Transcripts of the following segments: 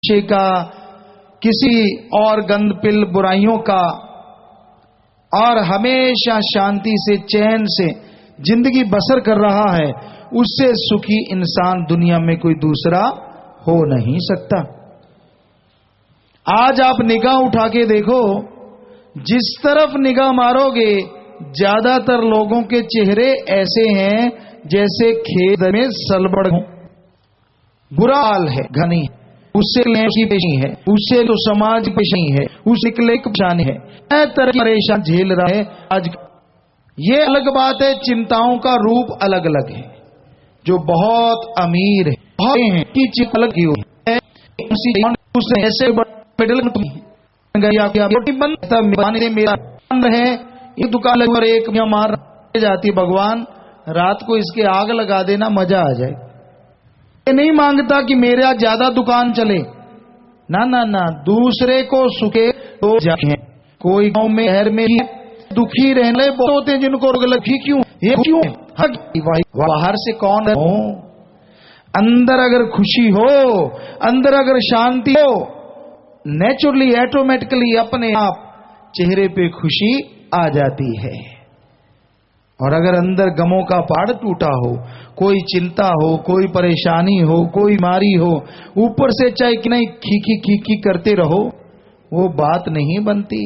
नशे का, किसी और गंदपिल बुराइयों का, और हमेशा शांति से चैन से जिंदगी बसर कर रहा है, उससे सुखी इंसान दुनिया में कोई दूसरा हो नहीं सकता। आज आप निगाह उठा के देखो, जिस तरफ निगाह मारोगे ज्यादातर लोगों के चेहरे ऐसे हैं जैसे खेत में सलबड़ हो। बुरा हाल है, घनी है, उससे की पेशी है, उससे तो समाज की पेशी है, उस निकले की परेशानी है, तरह की परेशान झेल रहा है आज। ये अलग बात है, चिंताओं का रूप अलग अलग है। जो बहुत अमीर है, बहुत हैं की चिंता अलग ही है, उसे ऐसे मेरा है, एक दुकान लगी और एक मार जाती, भगवान रात को इसके आग लगा देना, मजा आ जाए। ये नहीं मांगता कि मेरा ज्यादा दुकान चले, ना ना ना, दूसरे को सुखे तो जाए। कोई गांव में शहर में दुखी रहने बहुत होते हैं जिनको रोग लगी, क्यों ये क्यों? बाहर से कौन हो, अंदर अगर खुशी हो, अंदर अगर शांति हो, नेचुरली ऑटोमेटिकली अपने आप चेहरे पे खुशी आ जाती है। और अगर अंदर गमों का पहाड़ टूटा हो, कोई चिंता हो, कोई परेशानी हो, कोई बीमारी हो, ऊपर से चाहे कि नहीं खीखी खीखी करते रहो, वो बात नहीं बनती।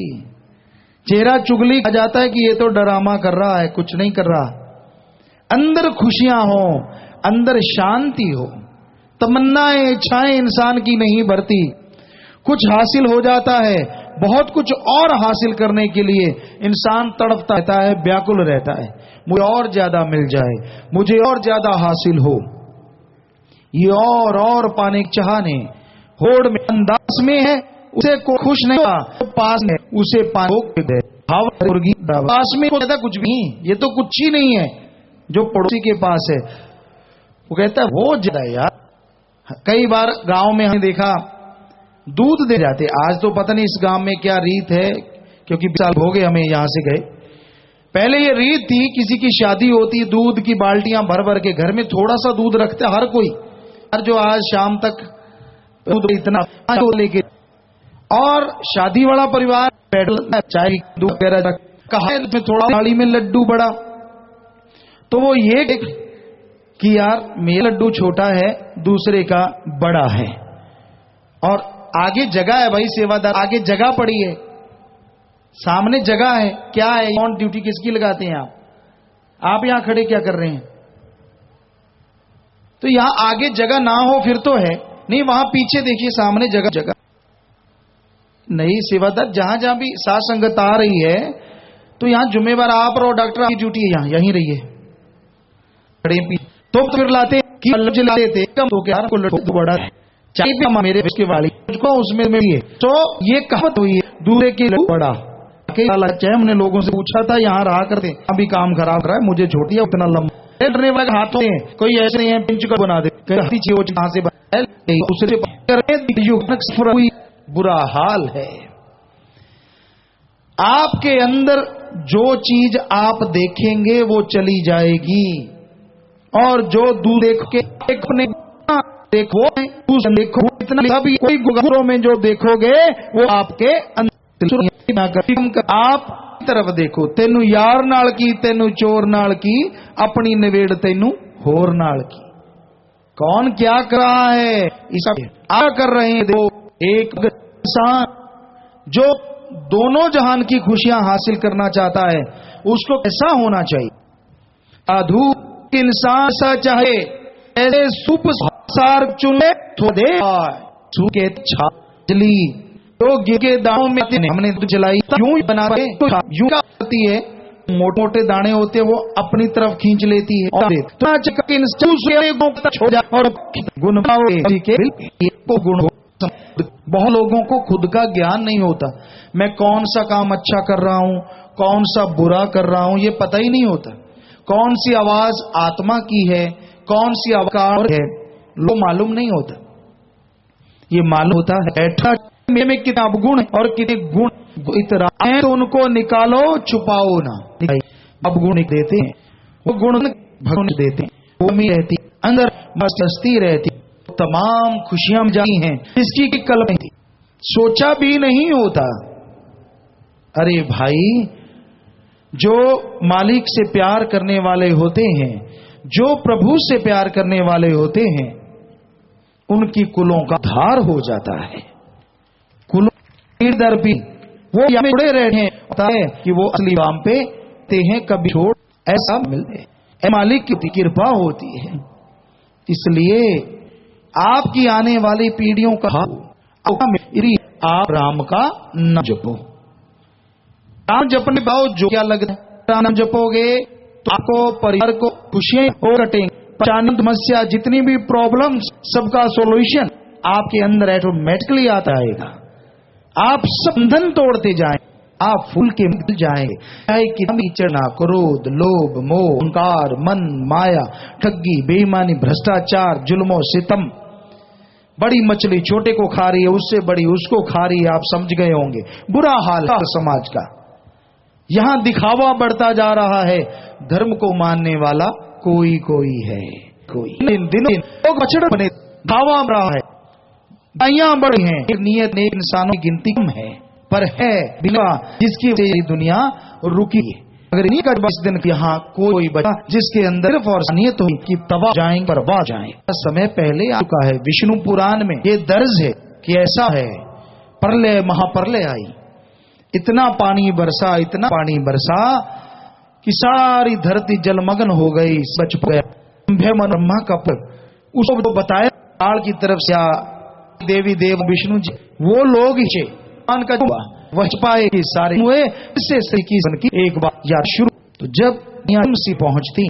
चेहरा चुगली आ जाता है कि ये तो डरामा कर रहा है, कुछ नहीं कर रहा। अंदर खुशियां हो, अंदर शांति हो, तमन्नाएं इच्छाएं इंसान की नहीं बढ़ती। कुछ हासिल हो जाता है, बहुत कुछ और हासिल करने के लिए इंसान तड़पता रहता है, व्याकुल रहता है, मुझे और ज्यादा मिल जाए, मुझे और ज्यादा हासिल हो। ये और पाने की चाहने होड़ में अंदाज में है, उसे को खुश नहीं हुआ तो पास में उसे पास में कहता कुछ भी, ये तो कुछ ही नहीं है जो पड़ोसी के पास है। वो कहता है वो ज्यादा यार। कई बार गांव में हमने देखा दूध दे जाते, आज तो पता नहीं इस गांव में क्या रीत है, क्योंकि 20 साल हो गए हमें यहां से गए। पहले ये रीत थी, किसी की शादी होती दूध की बाल्टियां भर भर के घर में थोड़ा सा दूध रखते हर कोई, हर जो आज शाम तक दूध इतना लेके, और शादी वाला परिवार चाय दूध वगैरह कहा में थोड़ा थाली में लड्डू बड़ा, तो वो ये कि यार मेरा लड्डू छोटा है, दूसरे का बड़ा है, और आगे जगह है भाई सेवादार, आगे जगह पड़ी है, सामने जगह है, क्या है कौन ड्यूटी किसकी लगाते हैं आप यहां खड़े क्या कर रहे हैं? तो यहां आगे जगह ना हो फिर तो है नहीं, वहां पीछे देखिए सामने जगह नहीं। सेवादार जहां जहां भी साथ संगत आ रही है तो यहां जिम्मेवार आप और डॉक्टर की ड्यूटी है, यहां यहीं रहिए खड़े तो फिर लाते कि लाते थे कम तो क्या बड़ा चाहिए मेरे के वाली को उसमें मिलिए, तो ये कहावत हुई है दूसरे के बड़ा। हमने लोगों से पूछा था यहाँ रहा करते, अभी काम खराब रहा है, मुझे छोटी उतना लंबा वाले हाथों में कोई ऐसे नहीं है पिंच को बना दे, कहां से बुरा हाल है। आपके अंदर जो चीज आप देखेंगे वो चली जाएगी, और जो दूर देख के देखो इतना भी कोई गुगरों में जो देखोगे वो आपके अंदर। आप तरफ देखो, तेनू यार नाल की, तेनू चोर नाल की, अपनी नवेड़ तेनू होर नाल की। कौन क्या कर रहा है, इस क्या कर रहे हैं? देखो एक इंसान जो दोनों जहान की खुशियां हासिल करना चाहता है, उसको कैसा होना चाहिए? साधु इंसान सा चाहे ऐसे सुप सार चुने थोड़े सूखे छाजली तो गिरे दानों में हमने तो जलाई यूं बना यूं करती है, मोटे मोटे दाने होते हैं वो अपनी तरफ खींच लेती है और गुण गुण। बहुत लोगों को खुद का ज्ञान नहीं होता, मैं कौन सा काम अच्छा कर रहा हूं, कौन सा बुरा कर रहा हूं, ये पता ही नहीं होता। कौन सी आवाज आत्मा की है, कौन सी आवाज है, लोग मालूम नहीं होता। ये मालूम होता है बैठा में कितने अवगुण और कितने गुण इतना है, तो उनको निकालो, छुपाओ ना। अवगुण देते हैं वो गुण भगवान देते हैं, वो में रहती अंदर मस्ती रहती, तमाम खुशियां जाती हैं इसकी कल्पना थी, सोचा भी नहीं होता। अरे भाई, जो मालिक से प्यार करने वाले होते हैं, जो प्रभु से प्यार करने वाले होते हैं, उनकी कुलों का धार हो जाता है। कुलों दर भी वो यहाँ जुड़े रहे हैं, पता है कि वो असली काम पे ते हैं, कभी छोड़ ऐसा मिलते हैं। मालिक की कृपा होती है। इसलिए आपकी आने वाली पीढ़ियों का आप राम का नाम जपो। राम जपने पाओ जो क्या लगता है, राम जपोगे तो आपको परिवार को खुशियां हो कटेंगे। परेशानी समस्या जितनी भी प्रॉब्लम्स सबका सॉल्यूशन आपके अंदर ऑटोमेटिकली आता आएगा। आप सब बंधन तोड़ते जाएं, आप फूल के मिल जाएंगे। चाहे कि चढ़ना, क्रोध, लोभ, मोह, अहंकार, मन, माया, ठगी, बेईमानी, भ्रष्टाचार, जुल्मो सितम, बड़ी मछली छोटे को खा रही है, उससे बड़ी उसको खा रही है। आप समझ गए होंगे बुरा हाल है समाज का। यहां दिखावा बढ़ता जा रहा है। धर्म को मानने वाला कोई कोई है, कोई दिन लोग बछड़ा बने दावा रहा है, दाइयां बड़ी हैं, नियत नेक इंसानों की गिनती कम है, पर है बिना जिसकी वजह से दुनिया रुकी है। अगर इन्हीं का इस दिन यहाँ कोई बचा जिसके अंदर सिर्फ और नियत हुई कि तबाह जाएंगे, बर्बाद जाएंगे। समय पहले आ चुका है, विष्णु पुराण में ये दर्ज है कि ऐसा है। प्रलय, महाप्रलय आई, इतना पानी बरसा, इतना पानी बरसा कि सारी धरती जलमग्न हो गई, बच गया। ब्रह्मा का उसको बताया काल की तरफ से देवी देव विष्णु जी, वो लोग ही का वह पाए कि सारे हुए इससे की एक बार याद शुरू। तो जब सी पहुंचती,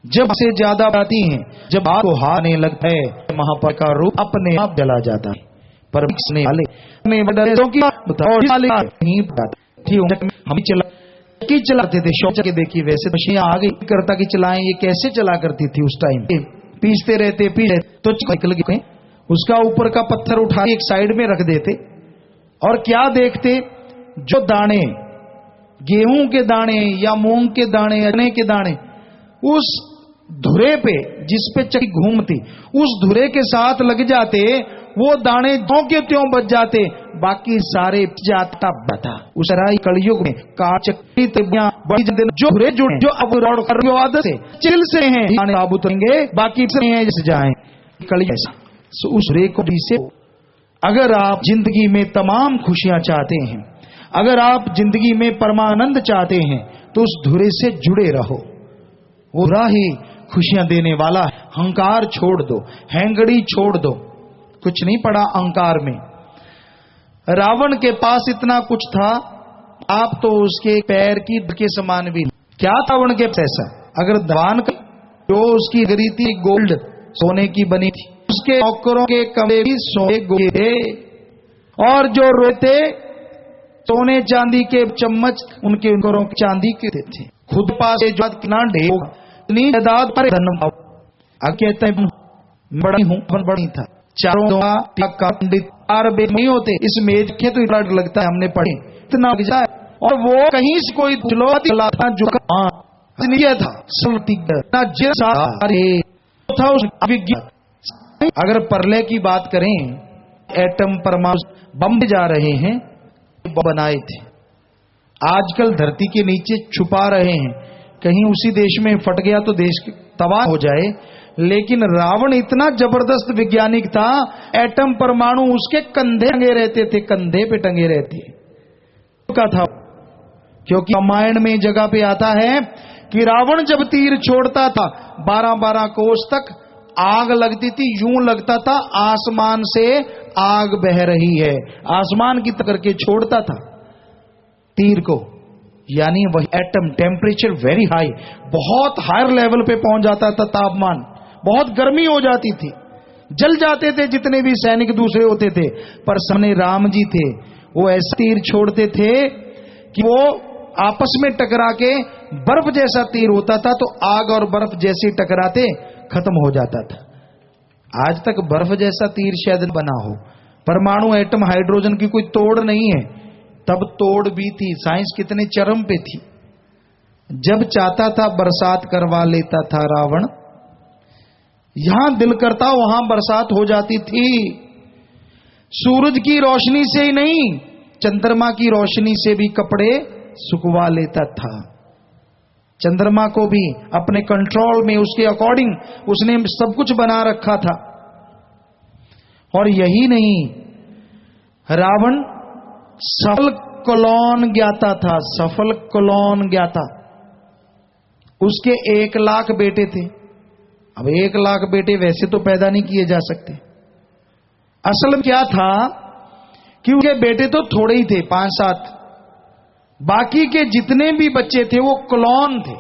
जब से ज्यादा आती हैं, जब आपको हारने लगता है, महापर का रूप अपने आप जला जाता है। पर वाले हम चलाते थे शौच के। देखिए वैसे मशीन आ गई करता कि चलाएं, ये कैसे चला करती थी उस टाइम। पीसते रहते तो निकल गए, उसका ऊपर का पत्थर उठा एक साइड में रख देते और क्या देखते, जो दाने गेहूं के दाने या मूंग के दाने, चने के दाने, उस धुरे पे जिस पे चक्की घूमती उस धुरे के साथ लग जाते, वो दाने ज्यों के त्यों बच जाते, बाकी सारे जाता बता। उस राई कलयुग में चक्की बड़ी जो धुरे जुड़े, जो अब आदत से चिल से हैं साबुत रहेंगे, बाकी से जाए कलयुग ऐसा। उस रे को से अगर आप जिंदगी में तमाम खुशियां चाहते हैं, अगर आप जिंदगी में परमानंद चाहते हैं, तो उस धुरे से जुड़े रहो। वो राही खुशियां देने वाला। अहंकार छोड़ दो, हैंगड़ी छोड़ दो, कुछ नहीं पड़ा अहंकार में। रावण के पास इतना कुछ था, आप तो उसके पैर की के समान भी क्या था रावण के पास ऐसा। अगर धवान जो उसकी गरी थी गोल्ड सोने की बनी थी, उसके नौकरों के कमरे भी सोने गोले थे, और जो रोते सोने चांदी के चम्मच उनके नौकरों चांदी के थे। खुद पास जो कितना ढेर पर धन कहते हैं बड़ी हूं, बड़ी था। चारों पंडित नहीं होते, इस मेज के तो इतना लगता है हमने पढ़े इतना जाए। और वो कहीं से कोई था जो था उस अभिज्ञान। अगर प्रलय की बात करें, एटम परमाणु बम जा रहे हैं, बनाए थे, आजकल धरती के नीचे छुपा रहे हैं, कहीं उसी देश में फट गया तो देश तबाह हो जाए। लेकिन रावण इतना जबरदस्त वैज्ञानिक था, एटम परमाणु उसके कंधे टंगे रहते थे, कंधे पे टंगे रहते का था। क्योंकि रामायण में जगह पे आता है कि रावण जब तीर छोड़ता था 12-12 कोस तक आग लगती थी, यूं लगता था आसमान से आग बह रही है, आसमान की तरह के छोड़ता था तीर को। यानी वही एटम टेम्परेचर वेरी हाई, बहुत हायर लेवल पे पहुंच जाता था तापमान, बहुत गर्मी हो जाती थी, जल जाते थे जितने भी सैनिक दूसरे होते थे। पर सामने राम जी थे, वो ऐसा तीर छोड़ते थे कि वो आपस में टकरा के बर्फ जैसा तीर होता था, तो आग और बर्फ जैसे टकराते खत्म हो जाता था। आज तक बर्फ जैसा तीर शायद बना हो। परमाणु एटम हाइड्रोजन की कोई तोड़ नहीं है, तब तोड़ भी थी। साइंस कितने चरम पे थी। जब चाहता था बरसात करवा लेता था रावण, यहां दिल करता वहां बरसात हो जाती थी। सूरज की रोशनी से ही नहीं, चंद्रमा की रोशनी से भी कपड़े सुखवा लेता था। चंद्रमा को भी अपने कंट्रोल में, उसके अकॉर्डिंग उसने सब कुछ बना रखा था। और यही नहीं, रावण सफल क्लोन ज्ञाता था, सफल क्लोन ज्ञाता। उसके 1 लाख बेटे थे। अब 1 लाख बेटे वैसे तो पैदा नहीं किए जा सकते। असल में क्या था कि उनके बेटे तो थोड़े ही थे, 5-7। बाकी के जितने भी बच्चे थे वो क्लोन थे।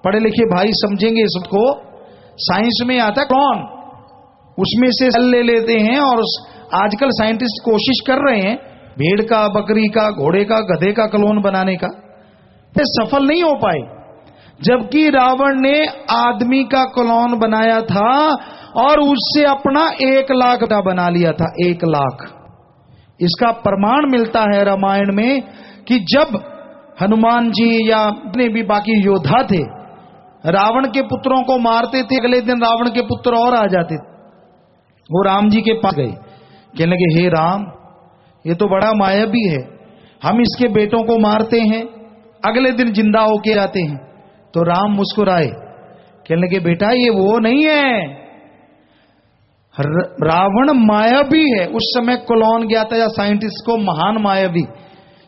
पढ़े लिखे भाई समझेंगे इसको, साइंस में आता क्लोन, उसमें से सेल ले लेते हैं। और आजकल साइंटिस्ट कोशिश कर रहे हैं भेड़ का, बकरी का, घोड़े का, गधे का क्लोन बनाने का, ये सफल नहीं हो पाए। जबकि रावण ने आदमी का क्लोन बनाया था और उससे अपना 1 लाख बना लिया था। 1 लाख। इसका प्रमाण मिलता है रामायण में कि जब हनुमान जी या अपने भी बाकी योद्धा थे, रावण के पुत्रों को मारते थे, अगले दिन रावण के पुत्र और आ जाते थे। वो राम जी के पास गए, कहने लगे, हे राम, ये तो बड़ा मायावी है, हम इसके बेटों को मारते हैं, अगले दिन जिंदा होके जाते हैं। तो राम मुस्कुराए, कहने लगे, बेटा ये वो नहीं है, रावण मायावी है। उस समय क्लोन गया था या साइंटिस्ट को महान मायावी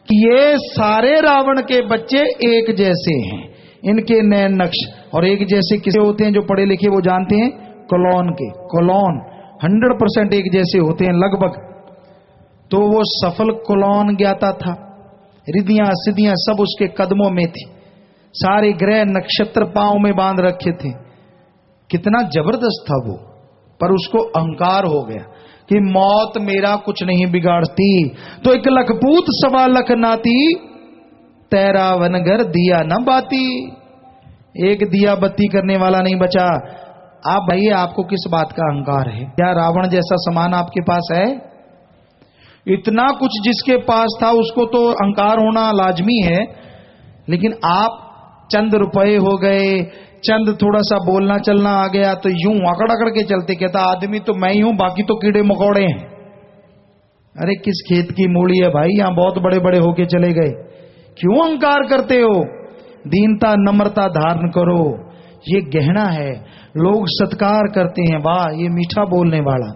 कि ये सारे रावण के बच्चे एक जैसे हैं, इनके नए नक्श और एक जैसे किसे होते हैं, जो पढ़े लिखे वो जानते हैं, क्लोन के। क्लोन 100% एक जैसे होते हैं लगभग। तो वो सफल क्लोन ज्ञाता था। रिद्धियां सिद्धियां सब उसके कदमों में थी, सारे ग्रह नक्षत्र पांव में बांध रखे थे। कितना जबरदस्त था वो। पर उसको अहंकार हो गया कि मौत मेरा कुछ नहीं बिगाड़ती। तो 1 लख पूत 1.25 लाख नाती, तेरा वनगर दिया न बाती। एक दिया बत्ती करने वाला नहीं बचा। आप भाई, आपको किस बात का अहंकार है? क्या रावण जैसा सामान आपके पास है? इतना कुछ जिसके पास था उसको तो अहंकार होना लाजमी है। लेकिन आप चंद रुपए हो गए, चंद थोड़ा सा बोलना चलना आ गया तो यूं अकड़ अकड़ के चलते, कहता आदमी तो मैं ही हूं, बाकी तो कीड़े मकोड़े हैं। अरे किस खेत की मूली है भाई, यहां बहुत बड़े बड़े होके चले गए। क्यों अहंकार करते हो? दीनता नम्रता धारण करो, ये गहना है। लोग सत्कार करते हैं, वाह ये मीठा बोलने वाला,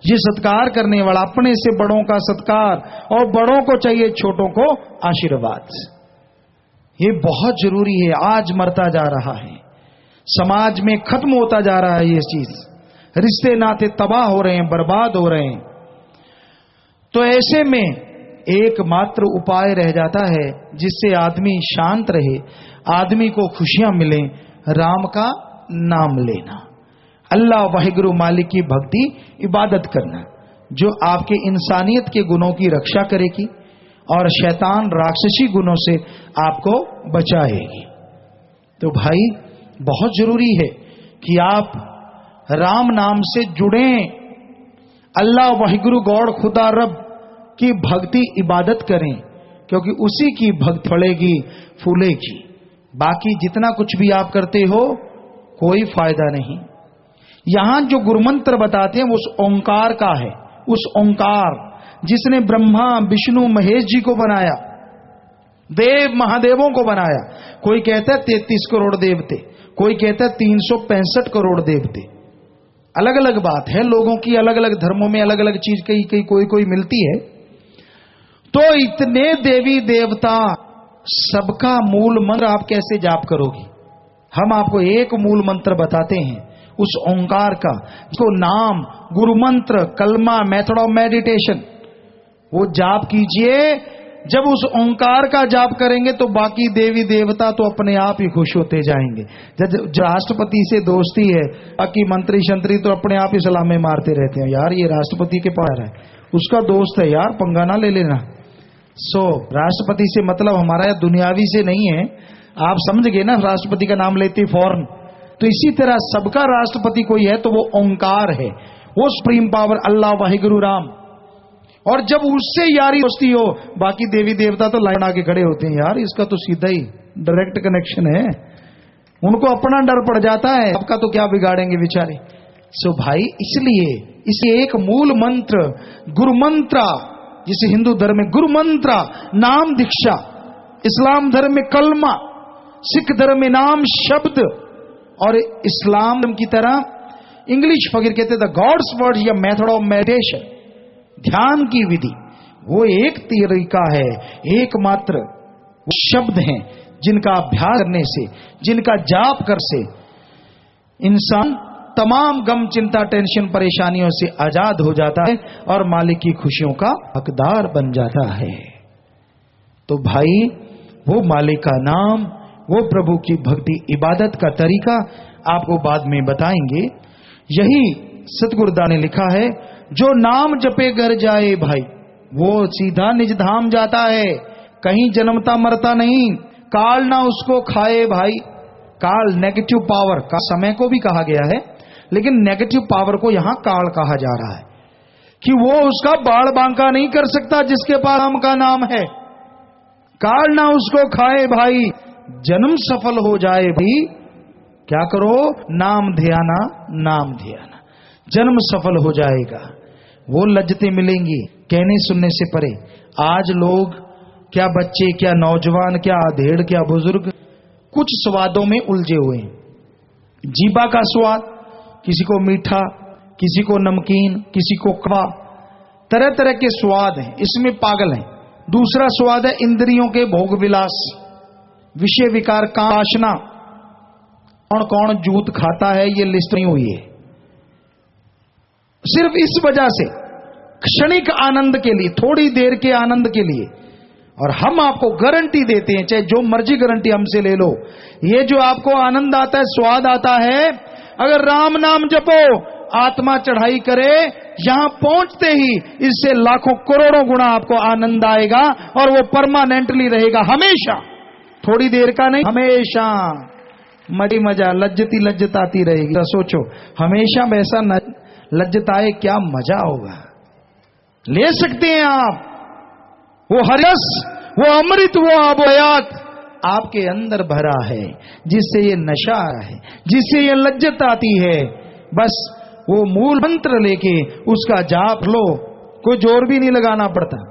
ये सत्कार करने वाला। अपने से बड़ों का सत्कार, और बड़ों को चाहिए छोटों को आशीर्वाद। ये बहुत जरूरी है। आज मरता जा रहा है, समाज में खत्म होता जा रहा है ये चीज। रिश्ते नाते तबाह हो रहे हैं, बर्बाद हो रहे हैं। तो ऐसे में एकमात्र उपाय रह जाता है जिससे आदमी शांत रहे, आदमी को खुशियां मिले, राम का नाम लेना, अल्लाह वाहिगुरु मालिक की भक्ति, इबादत करना, जो आपके इंसानियत के गुणों की रक्षा करेगी और शैतान राक्षसी गुणों से आपको बचाएगी। तो भाई बहुत जरूरी है कि आप राम नाम से जुड़ें, अल्लाह वाहिगुरु गॉड खुदा रब की भक्ति इबादत करें, क्योंकि उसी की भक्ति फलेगी फूलेगी। बाकी जितना कुछ भी आप करते हो कोई फायदा नहीं। यहां जो गुरुमंत्र बताते हैं वो उस ओंकार का है। उस ओंकार जिसने ब्रह्मा विष्णु महेश जी को बनाया, देव महादेवों को बनाया। कोई कहता है 33 करोड़ देवते, कोई कहता है 365 करोड़ देवते। अलग अलग बात है, लोगों की अलग अलग धर्मों में अलग अलग चीज कहीं कोई मिलती है। तो इतने देवी देवता, सबका मूल मंत्र आप कैसे जाप करोगे? हम आपको एक मूल मंत्र बताते हैं, उस ओंकार का, जिसको नाम, गुरु मंत्र, कलमा, मेथड ऑफ मेडिटेशन, वो जाप कीजिए। जब उस ओंकार का जाप करेंगे तो बाकी देवी देवता तो अपने आप ही खुश होते जाएंगे। जब राष्ट्रपति से दोस्ती है, बाकी मंत्री शंत्री तो अपने आप ही सलामे मारते रहते हैं, यार ये राष्ट्रपति के पास है, उसका दोस्त है यार, पंगा ना ले लेना। राष्ट्रपति से मतलब हमारा दुनियावी से नहीं है, आप समझ गए ना, राष्ट्रपति का नाम लेते फौरन। तो इसी तरह सबका राष्ट्रपति कोई है तो वो ओंकार है, वो सुप्रीम पावर अल्लाह वाहिगुरु राम। और जब उससे यारी दोस्ती हो, बाकी देवी देवता तो लाइन आके खड़े होते हैं, यार इसका तो सीधा ही डायरेक्ट कनेक्शन है। उनको अपना डर पड़ जाता है, आपका तो क्या बिगाड़ेंगे बेचारे। सो भाई इसलिए एक मूल मंत्र गुरु मंत्र, जिसे हिंदू धर्म में गुरु मंत्र नाम दीक्षा, इस्लाम धर्म में कलमा, सिख धर्म में नाम शब्द, और इस्लाम धर्म की तरह इंग्लिश फकीर कहते द गॉड्स वर्ड या मेथड ऑफ मेडिटेशन, ध्यान की विधि, वो एक तरीका है, एकमात्र वो शब्द हैं जिनका अभ्यास करने से, जिनका जाप कर से इंसान तमाम गम चिंता टेंशन परेशानियों से आजाद हो जाता है और मालिक की खुशियों का हकदार बन जाता है। तो भाई वो मालिक का नाम, वो प्रभु की भक्ति इबादत का तरीका आपको बाद में बताएंगे। यही सतगुरुदा ने लिखा है, जो नाम जपे घर जाए भाई वो सीधा निज धाम जाता है, कहीं जन्मता मरता नहीं, काल ना उसको खाए भाई। काल नेगेटिव पावर का समय को भी कहा गया है, लेकिन नेगेटिव पावर को यहां काल कहा जा रहा है कि वो उसका बाड़ बांका नहीं कर सकता जिसके पास राम का नाम है। काल ना उसको खाए भाई, जन्म सफल हो जाए भाई, क्या करो, नाम ध्याना, नाम ध्याना, जन्म सफल हो जाएगा, वो लज्जतें मिलेंगी कहने सुनने से परे। आज लोग क्या बच्चे, क्या नौजवान, क्या अधेड़, क्या बुजुर्ग कुछ स्वादों में उलझे हुए हैं। जीभा का स्वाद, किसी को मीठा, किसी को नमकीन, किसी को कवा, तरह तरह के स्वाद हैं, इसमें पागल हैं। दूसरा स्वाद है इंद्रियों के भोग विलास, विषय विकार का वासना। कौन कौन जूत खाता है ये लिस्ट नहीं हुई है। सिर्फ इस वजह से क्षणिक आनंद के लिए, थोड़ी देर के आनंद के लिए, और हम आपको गारंटी देते हैं, चाहे जो मर्जी गारंटी हमसे ले लो, ये जो आपको आनंद आता है, स्वाद आता है, अगर राम नाम जपो, आत्मा चढ़ाई करे, यहां पहुंचते ही इससे लाखों करोड़ों गुना आपको आनंद आएगा और वो परमानेंटली रहेगा, हमेशा, थोड़ी देर का नहीं, हमेशा मजी मजा, लज्जती लज्जत आती रहेगी। तो सोचो हमेशा वैसा लज्जत आए, क्या मजा होगा। ले सकते हैं आप वो हरस, वो अमृत, वो आबोयात आपके अंदर भरा है, जिससे ये नशा है, जिससे ये लज्जत आती है। बस वो मूल मंत्र लेके उसका जाप लो, कोई जोर भी नहीं लगाना पड़ता,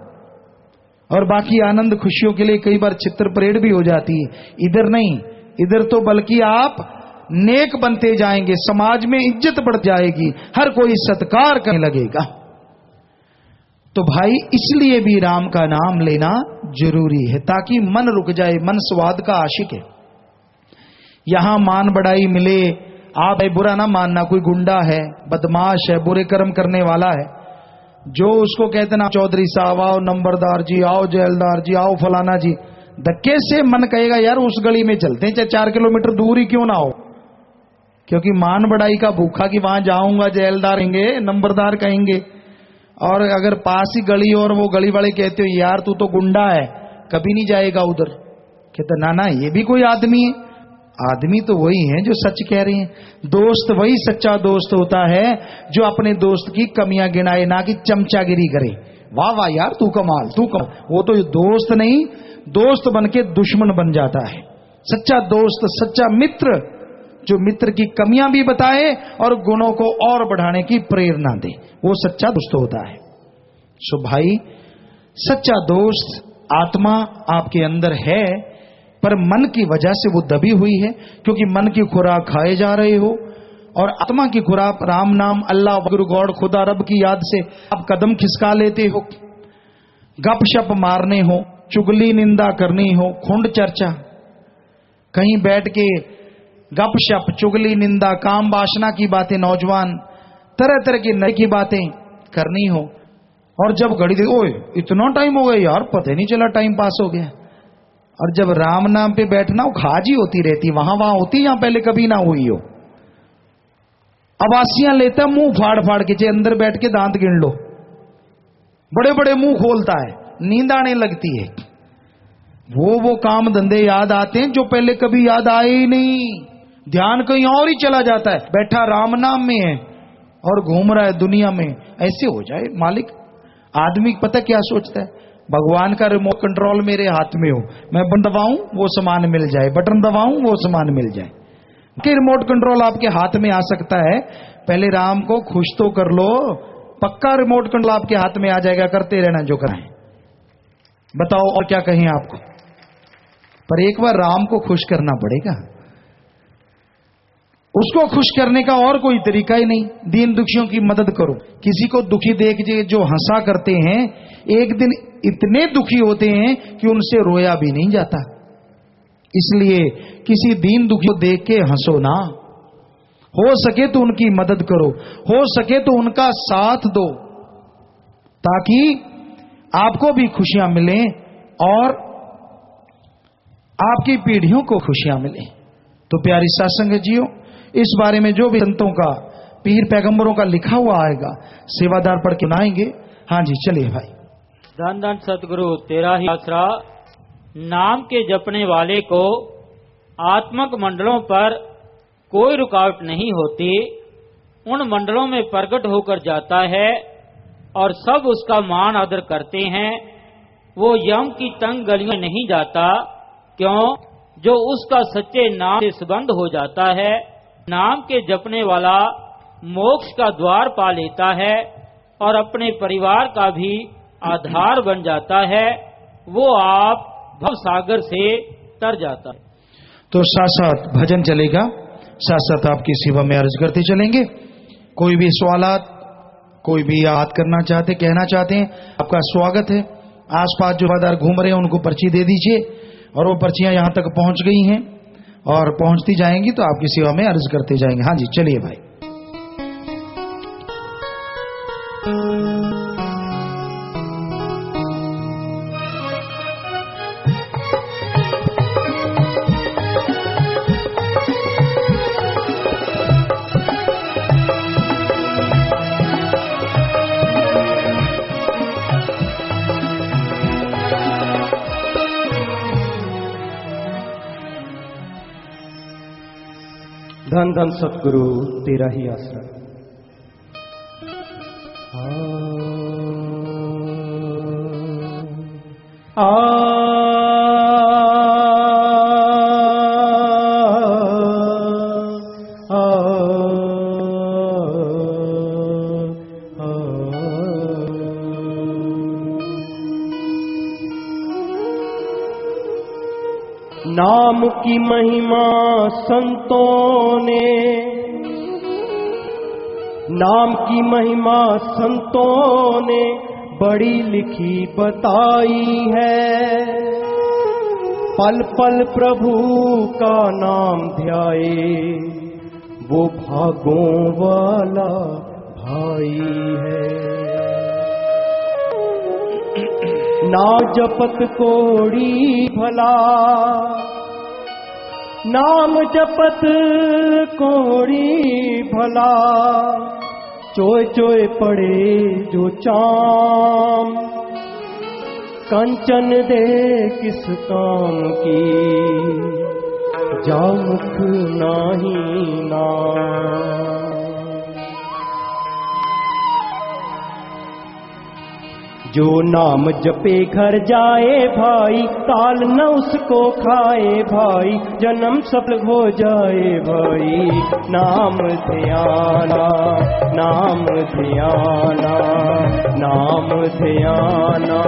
और बाकी आनंद खुशियों के लिए कई बार चित्र परेड भी हो जाती है। इधर नहीं, इधर तो बल्कि आप नेक बनते जाएंगे, समाज में इज्जत बढ़ जाएगी, हर कोई सत्कार करने लगेगा। तो भाई इसलिए भी राम का नाम लेना जरूरी है, ताकि मन रुक जाए। मन स्वाद का आशिक है। यहां मान बढ़ाई मिले, आप बुरा ना मानना, कोई गुंडा है, बदमाश है, बुरे कर्म करने वाला है, जो उसको कहते ना चौधरी साहब आओ, नंबरदार जी आओ, जेलदार जी आओ, फलाना जी, धक्के से मन कहेगा यार उस गली में चलते हैं, चाहे 4 किलोमीटर दूर ही क्यों ना हो, क्योंकि मान बढ़ाई का भूखा कि वहां जाऊंगा जेलदार कहेंगे, नंबरदार कहेंगे। और अगर पास ही गली और वो गली वाले कहते हो यार तू तो गुंडा है, कभी नहीं जाएगा उधर, कहते ना ना ये भी कोई आदमी है। आदमी तो वही है जो सच कह रहे हैं। दोस्त वही सच्चा दोस्त होता है जो अपने दोस्त की कमियां गिनाए, ना कि चमचागिरी करे, वाह वाह यार तू कमाल, तू कमाल। वो तो दोस्त नहीं, दोस्त बन के दुश्मन बन जाता है। सच्चा दोस्त, सच्चा मित्र, जो मित्र की कमियां भी बताए और गुणों को और बढ़ाने की प्रेरणा दे, वो सच्चा दोस्त होता है। सो भाई सच्चा दोस्त आत्मा आपके अंदर है, पर मन की वजह से वो दबी हुई है, क्योंकि मन की खुराक खाए जा रहे हो, और आत्मा की खुराक राम नाम, अल्लाह, गुरु, गॉड, खुदा, रब की याद से आप कदम खिसका लेते हो। गपशप मारने हो, चुगली निंदा करनी हो, खुंड चर्चा, कहीं बैठ के गपशप, चुगली, निंदा, काम वासना की बातें, नौजवान तरह तरह की नई की बातें करनी हो, और जब घड़ी दे ओए इतना टाइम हो गया यार, पता नहीं चला टाइम पास हो गया। और जब राम नाम पे बैठना, वो खाजी होती रहती, वहां होती, यहां पहले कभी ना हुई हो। अवासियां लेता मुंह फाड़ फाड़ के, अंदर बैठ के दांत गिन लो, बड़े बड़े मुंह खोलता है, नींद आने लगती है। वो काम धंधे याद आते हैं जो पहले कभी याद आए ही नहीं। ध्यान कहीं और ही चला जाता है, बैठा राम नाम में है और घूम रहा है दुनिया में। ऐसे हो जाए मालिक। आदमी पता क्या सोचता है, भगवान का रिमोट कंट्रोल मेरे हाथ में हो, मैं बटन दबाऊं वो सामान मिल जाए, बटन दबाऊं वो सामान मिल जाए। कि रिमोट कंट्रोल आपके हाथ में आ सकता है, पहले राम को खुश तो कर लो, पक्का रिमोट कंट्रोल आपके हाथ में आ जाएगा, करते रहना जो कराएं। बताओ और क्या कहें आपको, पर एक बार राम को खुश करना पड़ेगा। उसको खुश करने का और कोई तरीका ही नहीं। दीन दुखियों की मदद करो। किसी को दुखी देख जो हंसा करते हैं, एक दिन इतने दुखी होते हैं कि उनसे रोया भी नहीं जाता। इसलिए किसी दीन दुखी को देख के हंसो ना, हो सके तो उनकी मदद करो, हो सके तो उनका साथ दो, ताकि आपको भी खुशियां मिलें और आपकी पीढ़ियों को खुशियां मिलें। तो प्यारी सत्संग जियो, इस बारे में जो भी संतों का, पीर पैगंबरों का लिखा हुआ आएगा, सेवादार पढ़ के सुनाएंगे। हाँ जी, चलिए भाई। धन धन सतगुरु तेरा ही आसरा। नाम के जपने वाले को आत्मक मंडलों पर कोई रुकावट नहीं होती। उन मंडलों में प्रकट होकर जाता है और सब उसका मान आदर करते हैं। वो यम की तंग गलियों में नहीं जाता, क्यों? जो उसका सच्चे नाम से संबंध हो जाता है। नाम के जपने वाला मोक्ष का द्वार पा लेता है और अपने परिवार का भी आधार बन जाता है। वो आप भव सागर से तर जाता है। तो साथ साथ भजन चलेगा, साथ साथ आपकी सेवा में अर्ज करते चलेंगे। कोई भी सवालात, कोई भी याद करना चाहते, कहना चाहते हैं, आपका स्वागत है। आसपास जो सेवादार घूम रहे हैं उनको पर्ची दे दीजिए, और वो पर्चियां यहां तक पहुंच गई हैं और पहुंचती जाएंगी तो आपकी सेवा में अर्ज करते जाएंगे। हाँ जी, चलिए भाई। धन धन सतगुरु तेरा ही आसरा। नाम की महिमा संतों ने, नाम की महिमा संतों ने बड़ी लिखी बताई है। पल पल प्रभु का नाम ध्याए, वो भागों वाला भाई है। ना जपत कोड़ी भला, नाम जपत कोड़ी भला, चोय चोय पड़े जो चाम, कंचन दे किस काम की, जा मुख नाही नाम। जो नाम जपे घर जाए भाई, काल न उसको खाए भाई, जन्म सफल हो जाए भाई। नाम ध्याना, नाम ध्याना, नाम ध्याना,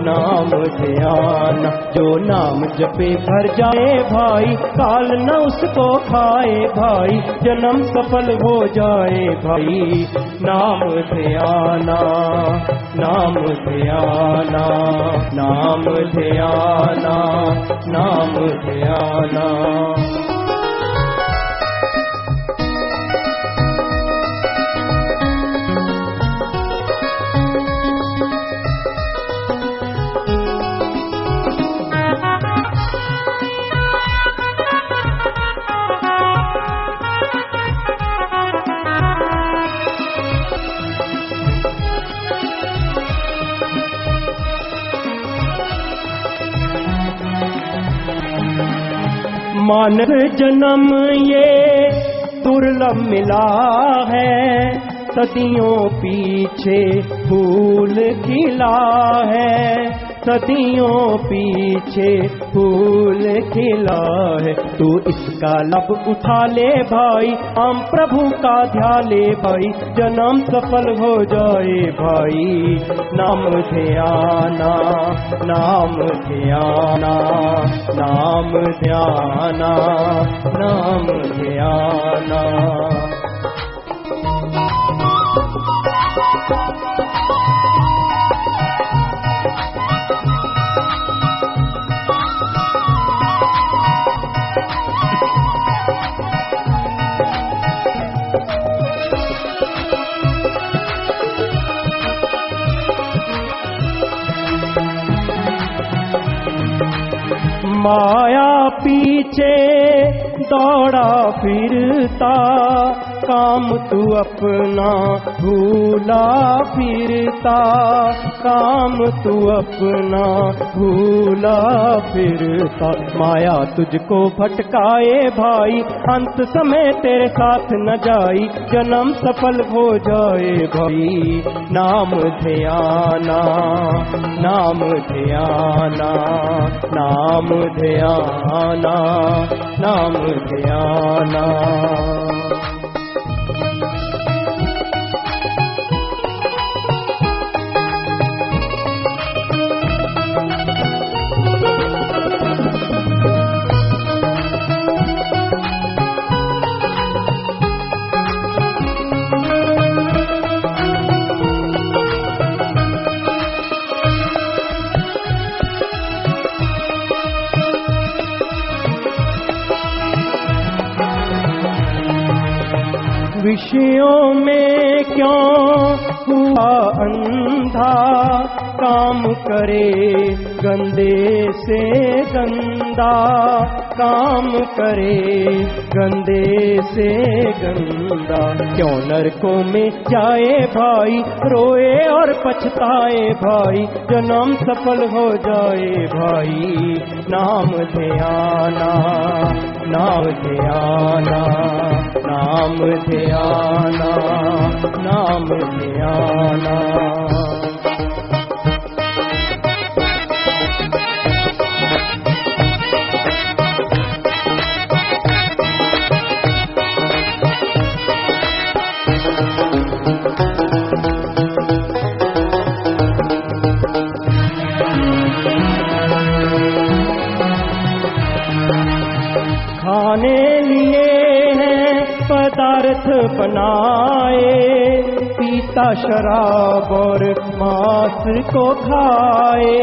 नाम ध्याना। जो नाम जपे घर जाए भाई, काल न उसको खाए भाई, जन्म सफल हो जाए भाई। नाम ध्याना, नाम ध्याना, नाम ध्याना, नाम ध्याना। मानव जन्म ये दुर्लभ मिला है, सदियों पीछे फूल खिला है। सदियों पीछे फूल खिला है। तू इसका लब उठा ले भाई, हम प्रभु का ध्यान ले भाई, जन्म सफल हो जाए भाई। नाम ध्याना, नाम ध्याना, नाम ध्याना, नाम ध्याना। माया पीछे दौड़ा फिरता, काम तू अपना भूला फिरता, काम तू अपना भूला फिरता। माया तुझको भटकाए भाई, अंत समय तेरे साथ न जाई, जन्म सफल हो जाए भाई। नाम ध्याना, नाम ध्याना, नाम ध्याना, नाम ध्याना। विषयों में क्यों हुआ अंधा, काम करे गंदे से गंदा, काम करे गंदे से गंदा। क्यों नरकों में जाए भाई, रोए और पछताए भाई, जन्म सफल हो जाए भाई। नाम ध्याना, नाम ध्याना, नाम ध्याना, नाम ध्याना। खाने लिए हैं पदार्थ बनाए, पीता शराब और मांस को खाए,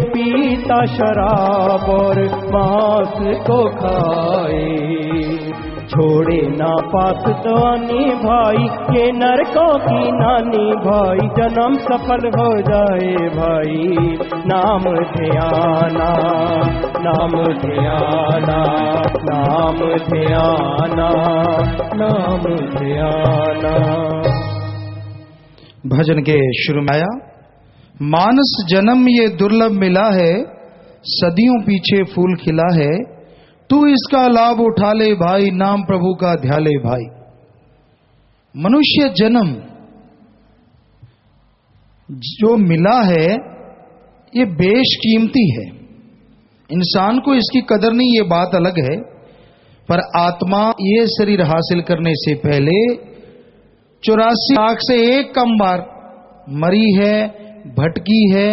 पीता शराब और मांस को खाए। छोड़े ना पास दवानी भाई, ये नरकों की नानी भाई, जन्म सफल हो जाए भाई। नाम ध्याना, नाम ध्याना, नाम ध्याना, नाम ध्याना। भजन के शुरू में आया, मानस जन्म ये दुर्लभ मिला है, सदियों पीछे फूल खिला है, तू इसका लाभ उठा ले भाई, नाम प्रभु का ध्यान ले भाई। मनुष्य जन्म जो मिला है ये बेशकीमती है, इंसान को इसकी कदर नहीं, ये बात अलग है। पर आत्मा ये शरीर हासिल करने से पहले 84 लाख से एक कम बार मरी है, भटकी है,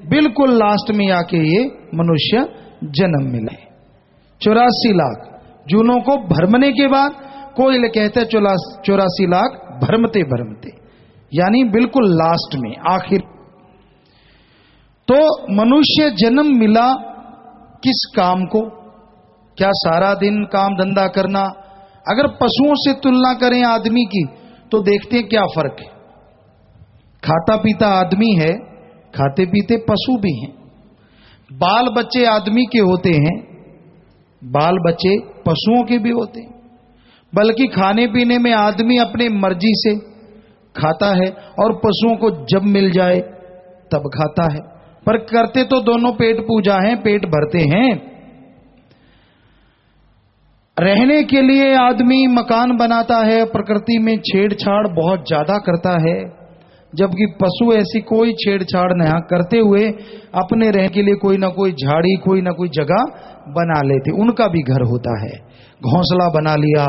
बिल्कुल लास्ट में आके ये मनुष्य जन्म मिला है। 84 लाख जूनों को भरमने के बाद, कोई कहते 84 लाख भरमते भरमते, यानी बिल्कुल लास्ट में, आखिर। तो मनुष्य जन्म मिला किस काम को? क्या सारा दिन काम धंधा करना? अगर पशुओं से तुलना करें आदमी की तो देखते हैं क्या फर्क है। खाता पीता आदमी है, खाते पीते पशु भी हैं। बाल बच्चे आदमी के होते हैं, बाल बच्चे पशुओं के भी होते हैं। बल्कि खाने पीने में आदमी अपने मर्जी से खाता है और पशुओं को जब मिल जाए तब खाता है, पर करते तो दोनों पेट पूजा है, पेट भरते हैं। रहने के लिए आदमी मकान बनाता है, प्रकृति में छेड़छाड़ बहुत ज्यादा करता है, जबकि पशु ऐसी कोई छेड़छाड़ न करते हुए अपने रहने के लिए कोई ना कोई झाड़ी, कोई ना कोई जगह बना लेते। उनका भी घर होता है, घोंसला बना लिया,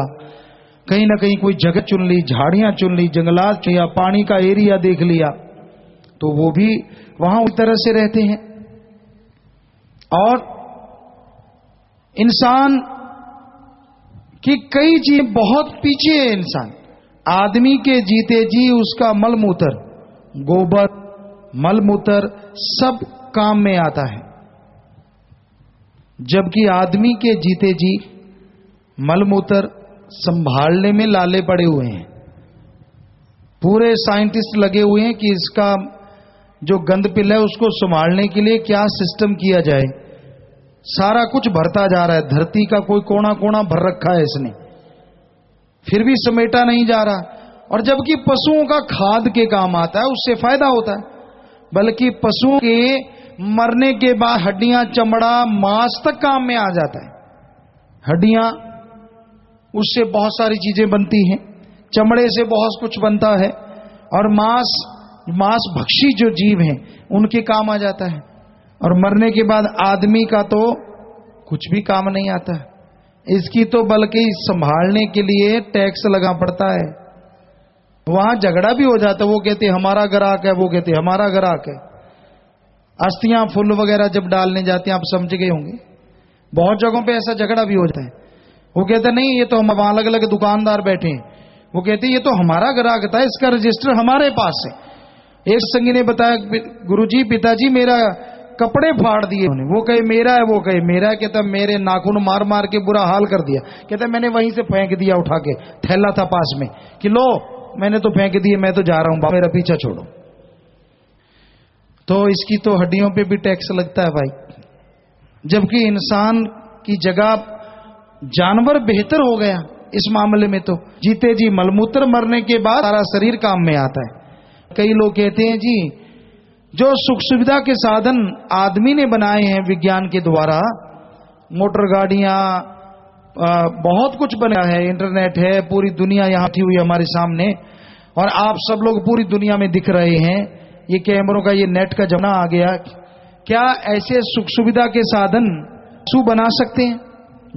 कहीं ना कहीं कोई जगह चुन ली, झाड़ियां चुन ली, जंगलात या पानी का एरिया देख लिया, तो वो भी वहां उस तरह से रहते हैं। और इंसान की कई चीजें बहुत पीछे है। इंसान आदमी के जीते जी उसका मलमूत्र, गोबर, मलमूत्र सब काम में आता है, जबकि आदमी के जीते जी मलमूत्र संभालने में लाले पड़े हुए हैं। पूरे साइंटिस्ट लगे हुए हैं कि इसका जो गंद पिल है उसको संभालने के लिए क्या सिस्टम किया जाए। सारा कुछ भरता जा रहा है, धरती का कोई कोना कोना भर रखा है इसने, फिर भी समेटा नहीं जा रहा। और जबकि पशुओं का खाद के काम आता है, उससे फायदा होता है, बल्कि पशुओं के मरने के बाद हड्डियां, चमड़ा, मांस तक काम में आ जाता है। हड्डियां, उससे बहुत सारी चीजें बनती हैं, चमड़े से बहुत कुछ बनता है, और मांस भक्षी जो जीव हैं उनके काम आ जाता है। और मरने के बाद आदमी का तो कुछ भी काम नहीं आता है, इसकी तो बल्कि संभालने के लिए टैक्स लगा पड़ता है। वहां झगड़ा भी हो जाता है, वो कहते हमारा ग्राहक है, वो कहते हमारा ग्राहक है। अस्थियां, फूल वगैरह जब डालने जाते हैं, आप समझ गए होंगे, बहुत जगहों पे ऐसा झगड़ा भी हो जाता है। वो कहते नहीं, ये तो हम वहां अलग अलग दुकानदार बैठे हैं, वो कहते ये तो हमारा ग्राहक था, इसका रजिस्टर हमारे पास है। एक संगी ने बताया, गुरुजी पिताजी मेरा कपड़े फाड़ दिए उन्हें, वो कहे मेरा है, वो कहे मेरा है। कहता मेरे नाखून मार मार के बुरा हाल कर दिया। कहता मैंने वहीं से फेंक दिया उठा के, थैला था पास में, कि लो मैंने तो फेंक दिए, मैं तो जा रहा हूं, मेरा पीछा छोड़ो। तो इसकी तो हड्डियों पे भी टैक्स लगता है भाई। जबकि इंसान की जगह जानवर बेहतर हो गया इस मामले में, तो जीते जी मलमूत्र, मरने के बाद सारा शरीर काम में आता है। कई लोग कहते हैं जी जो सुख सुविधा के साधन आदमी ने बनाए हैं विज्ञान के द्वारा, मोटर गाड़ियां, बहुत कुछ बना है, इंटरनेट है, पूरी दुनिया यहां थी हुई हमारे सामने, और आप सब लोग पूरी दुनिया में दिख रहे हैं, ये कैमरों का, ये नेट का जमाना आ गया। क्या ऐसे सुख सुविधा के साधन पशु बना सकते हैं?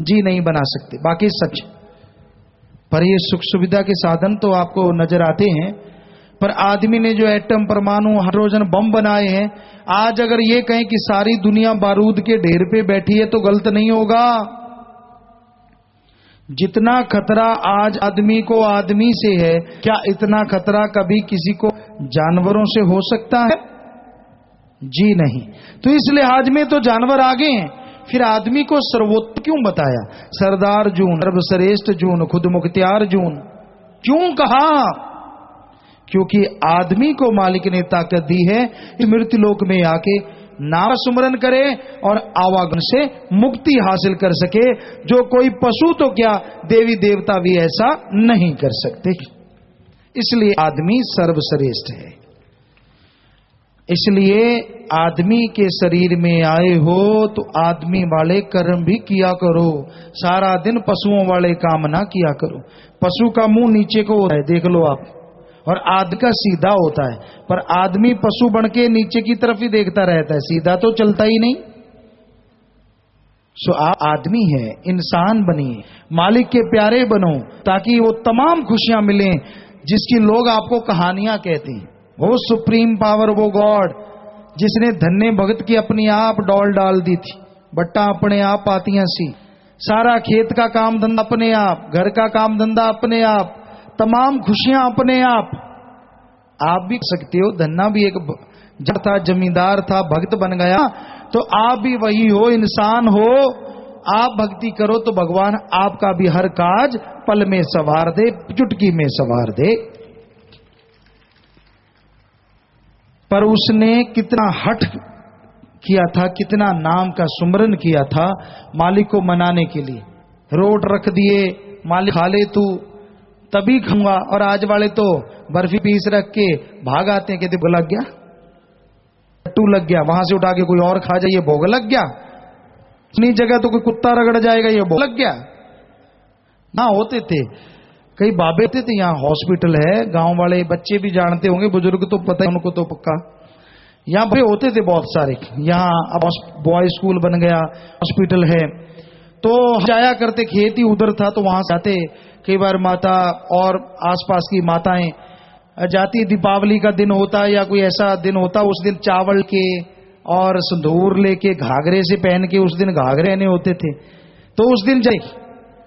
जी नहीं बना सकते, बाकी सच। पर ये सुख सुविधा के साधन तो आपको नजर आते हैं, पर आदमी ने जो एटम, परमाणु, हाइड्रोजन बम बनाए हैं, आज अगर ये कहें कि सारी दुनिया बारूद के ढेर पे बैठी है तो गलत नहीं होगा। जितना खतरा आज आदमी को आदमी से है, क्या इतना खतरा कभी किसी को जानवरों से हो सकता है? जी नहीं। तो इस लिहाज में तो जानवर आगे हैं, फिर आदमी को सर्वोत्तम क्यों बताया? सरदार जून, सर्वश्रेष्ठ जून, खुद मुख्तियार जून क्यों कहा? क्योंकि आदमी को मालिक ने ताकत दी है कि मृत्यु लोक में आके नाम सुमरन करे और आवागमन से मुक्ति हासिल कर सके, जो कोई पशु तो क्या देवी देवता भी ऐसा नहीं कर सकते। इसलिए आदमी सर्वश्रेष्ठ है। इसलिए आदमी के शरीर में आए हो तो आदमी वाले कर्म भी किया करो, सारा दिन पशुओं वाले काम ना किया करो। पशु का मुंह नीचे को होता है, देख लो आप, और आदमी का सीधा होता है, पर आदमी पशु बन के नीचे की तरफ ही देखता रहता है, सीधा तो चलता ही नहीं। सो आप आदमी है, इंसान बनिए, मालिक के प्यारे बनो, ताकि वो तमाम खुशियां मिलें जिसकी लोग आपको कहानियां कहते हैं। वो सुप्रीम पावर, वो गॉड जिसने धन्य भगत की अपनी आप डॉल डाल दी थी, बट्टा अपने आप, पातियां सी, सारा खेत का काम धंधा अपने आप, घर का काम धंधा अपने आप, तमाम खुशियां अपने आप भी सकते हो। धन्ना भी एक जब था, जमींदार था, भक्त बन गया, तो आप भी वही हो, इंसान हो। आप भक्ति करो तो भगवान आपका भी हर काज पल में सवार दे, चुटकी में सवार दे। पर उसने कितना हठ किया था, कितना नाम का सुमरन किया था मालिक को मनाने के लिए। रोट रख दिए, मालिक खा ले तू तभी खाऊंगा, और आज वाले तो बर्फी पीस रख के भाग आते हैं, कहते भोग लग गया, टू लग गया, वहां से उठा के कोई और खा जाइए, भोग लग गया। इतनी जगह तो कोई कुत्ता रगड़ जाएगा, ये भोग लग गया ना। होते थे कई बाबे थे तो यहाँ हॉस्पिटल है, गांव वाले बच्चे भी जानते होंगे, बुजुर्ग तो पता है उनको तो पक्का। यहाँ पे होते थे बहुत सारे। यहाँ अब बॉय स्कूल बन गया, हॉस्पिटल है, तो जाया करते, खेत ही उधर था तो वहां जाते। कई बार माता और आसपास की माताएं जाती, दीपावली का दिन होता या कोई ऐसा दिन होता, उस दिन चावल के और संदूर लेके घाघरे से पहन के, उस दिन घाघरे आने होते थे, तो उस दिन जाए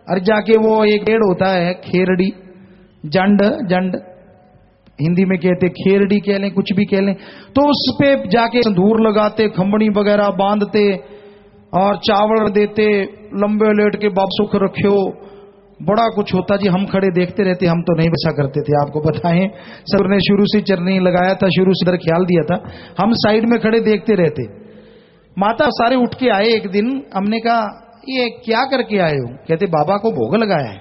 और जाके वो एक पेड़ होता है खेरड़ी, जंड जंड हिंदी में कहते, खेरड़ी कह लें, कुछ भी कह लें, तो उस पे जाके संदूर लगाते, खंबड़ी वगैरह बांधते और चावल देते, लंबे लेट के बाप सुख रखियो, बड़ा कुछ होता जी। हम खड़े देखते रहते, हम तो नहीं बचा करते थे, आपको बताएं, सर ने शुरू से चरनी लगाया था, शुरू से इधर ख्याल दिया था, हम साइड में खड़े देखते रहते। माता सारे उठ के आए एक दिन, हमने कहा ये क्या करके आए हो? कहते बाबा को भोग लगाया है।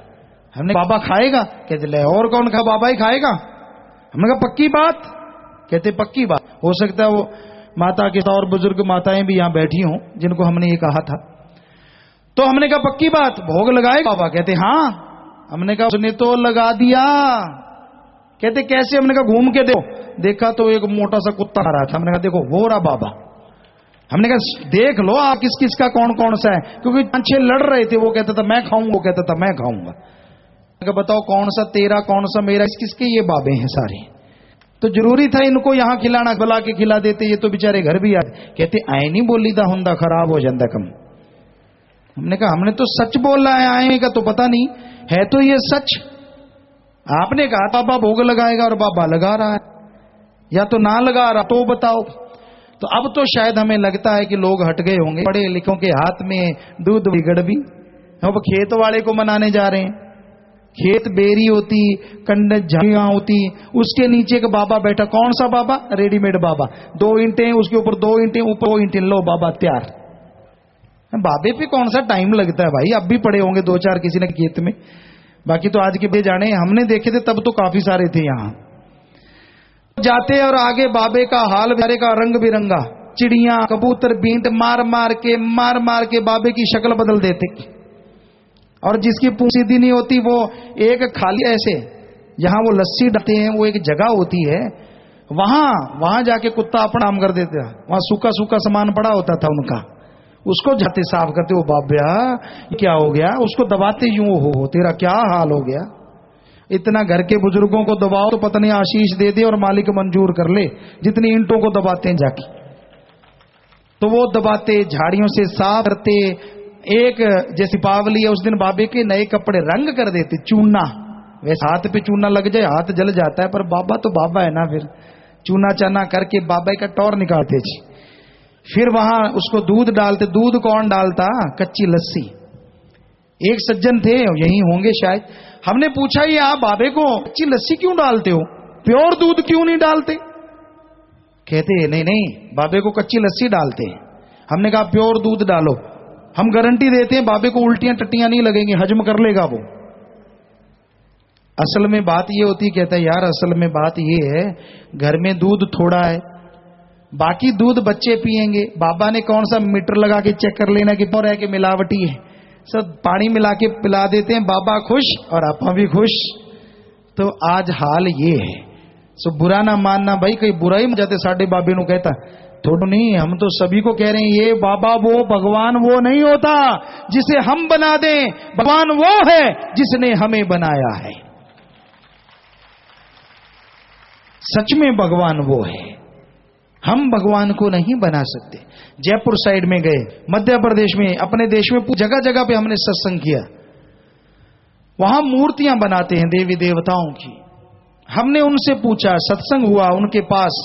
हमने बाबा खाएगा? कहते ले और कौन खा, बाबा ही खाएगा। हमने कहा पक्की बात? कहते पक्की बात। हो सकता है वो माता के और बुजुर्ग माताएं भी यहां बैठी हों जिनको हमने ये कहा था। तो हमने कहा पक्की बात, भोग लगाए बाबा? कहते हाँ। हमने कहा उसने तो लगा दिया। कहते कैसे? हमने कहा घूम के देखा तो एक मोटा सा कुत्ता आ रहा था। हमने कहा देखो वो रहा बाबा। हमने कहा देख लो आप किस किस का कौन कौन सा है, क्योंकि 5-6 लड़ रहे थे, वो कहता था मैं खाऊंगा, वो कहता था मैं खाऊंगा। बताओ कौन सा तेरा कौन सा मेरा, किसके ये बाबे हैं सारे? तो जरूरी था इनको यहां खिलाना, बुला के खिला देते, ये तो बेचारे घर भी आए। कहते आए नहीं बोली दा हुंदा खराब हो जाता कम। हमने कहा हमने तो सच बोल रहा है, आए का तो पता नहीं है, तो ये सच आपने कहा बाबा भोग लगाएगा और बाबा लगा रहा है, या तो ना लगा रहा, तो बताओ। तो अब तो शायद हमें लगता है कि लोग हट गए होंगे, पढ़े लिखों के हाथ में दूध बिगड़ भी। अब खेत वाले को मनाने जा रहे हैं, खेत बेरी होती, कंड झाड़ियां होती, उसके नीचे का बाबा बैठा। कौन सा बाबा? रेडीमेड बाबा, 2 ईंटें उसके ऊपर, 2 ईंटें ऊपर, 2 ईंटें, लो बाबा तैयार। बाबे पे कौन सा टाइम लगता है भाई? अब भी पड़े होंगे 2-4 किसी ने खेत में, बाकी तो आज के बे जाने, हमने देखे थे तब तो काफी सारे थे यहां। जाते और आगे बाबे का हाल बेचारे का रंग बिरंगा, चिड़ियां कबूतर बींट मार मार के बाबे की शक्ल बदल देते। और जिसकी पूंछ सीधी नहीं होती वो एक खाली ऐसे, जहां वो लस्सी डालते हैं, वो एक जगह होती है, वहां जाके कुत्ता अपना काम कर देता। वहां सूखा सूखा सामान पड़ा होता था उनका, उसको जाते साफ करते। वो बाब्या क्या हो गया? उसको दबाते यूं, हो तेरा क्या हाल हो गया? इतना घर के बुजुर्गों को दबाओ तो पता नहीं आशीष दे दे और मालिक मंजूर कर ले, जितनी ईंटों को दबाते हैं जाके। तो वो दबाते, झाड़ियों से साफ करते। एक जैसी दीपावली है उस दिन बाबे के नए कपड़े रंग कर देते, चूना। वैसे हाथ पे चूना लग जाए हाथ जल जाता है, पर बाबा तो बाबा है ना, फिर चूना चाना करके बाबा का टौर निकालते जी। फिर वहां उसको दूध डालते। दूध कौन डालता? कच्ची लस्सी। एक सज्जन थे, यही होंगे शायद, हमने पूछा ये आप बाबे को कच्ची लस्सी क्यों डालते हो, प्योर दूध क्यों नहीं डालते? कहते नहीं बाबे को कच्ची लस्सी डालते हैं। हमने कहा प्योर दूध डालो, हम गारंटी देते हैं बाबे को उल्टियां टट्टियां नहीं लगेंगी, हजम कर लेगा वो। असल में बात ये होती, कहता है यार असल में बात ये है, घर में दूध थोड़ा है, बाकी दूध बच्चे पिएंगे। बाबा ने कौन सा मीटर लगा के चेक कर लेना कि और है कि मिलावटी है, सब पानी मिला के पिला देते हैं, बाबा खुश और आपा भी खुश। तो आज हाल ये है। सो बुरा ना मानना भाई, कहीं बुरा ही जाते साढ़े बाबे नु कहता थोड़ा नहीं, हम तो सभी को कह रहे हैं ये बाबा वो भगवान वो नहीं होता जिसे हम बना दें, भगवान वो है जिसने हमें बनाया है। सच में भगवान वो है, हम भगवान को नहीं बना सकते। जयपुर साइड में गए, मध्य प्रदेश में, अपने देश में जगह जगह पे हमने सत्संग किया। वहां मूर्तियां बनाते हैं देवी देवताओं की। हमने उनसे पूछा, सत्संग हुआ उनके पास,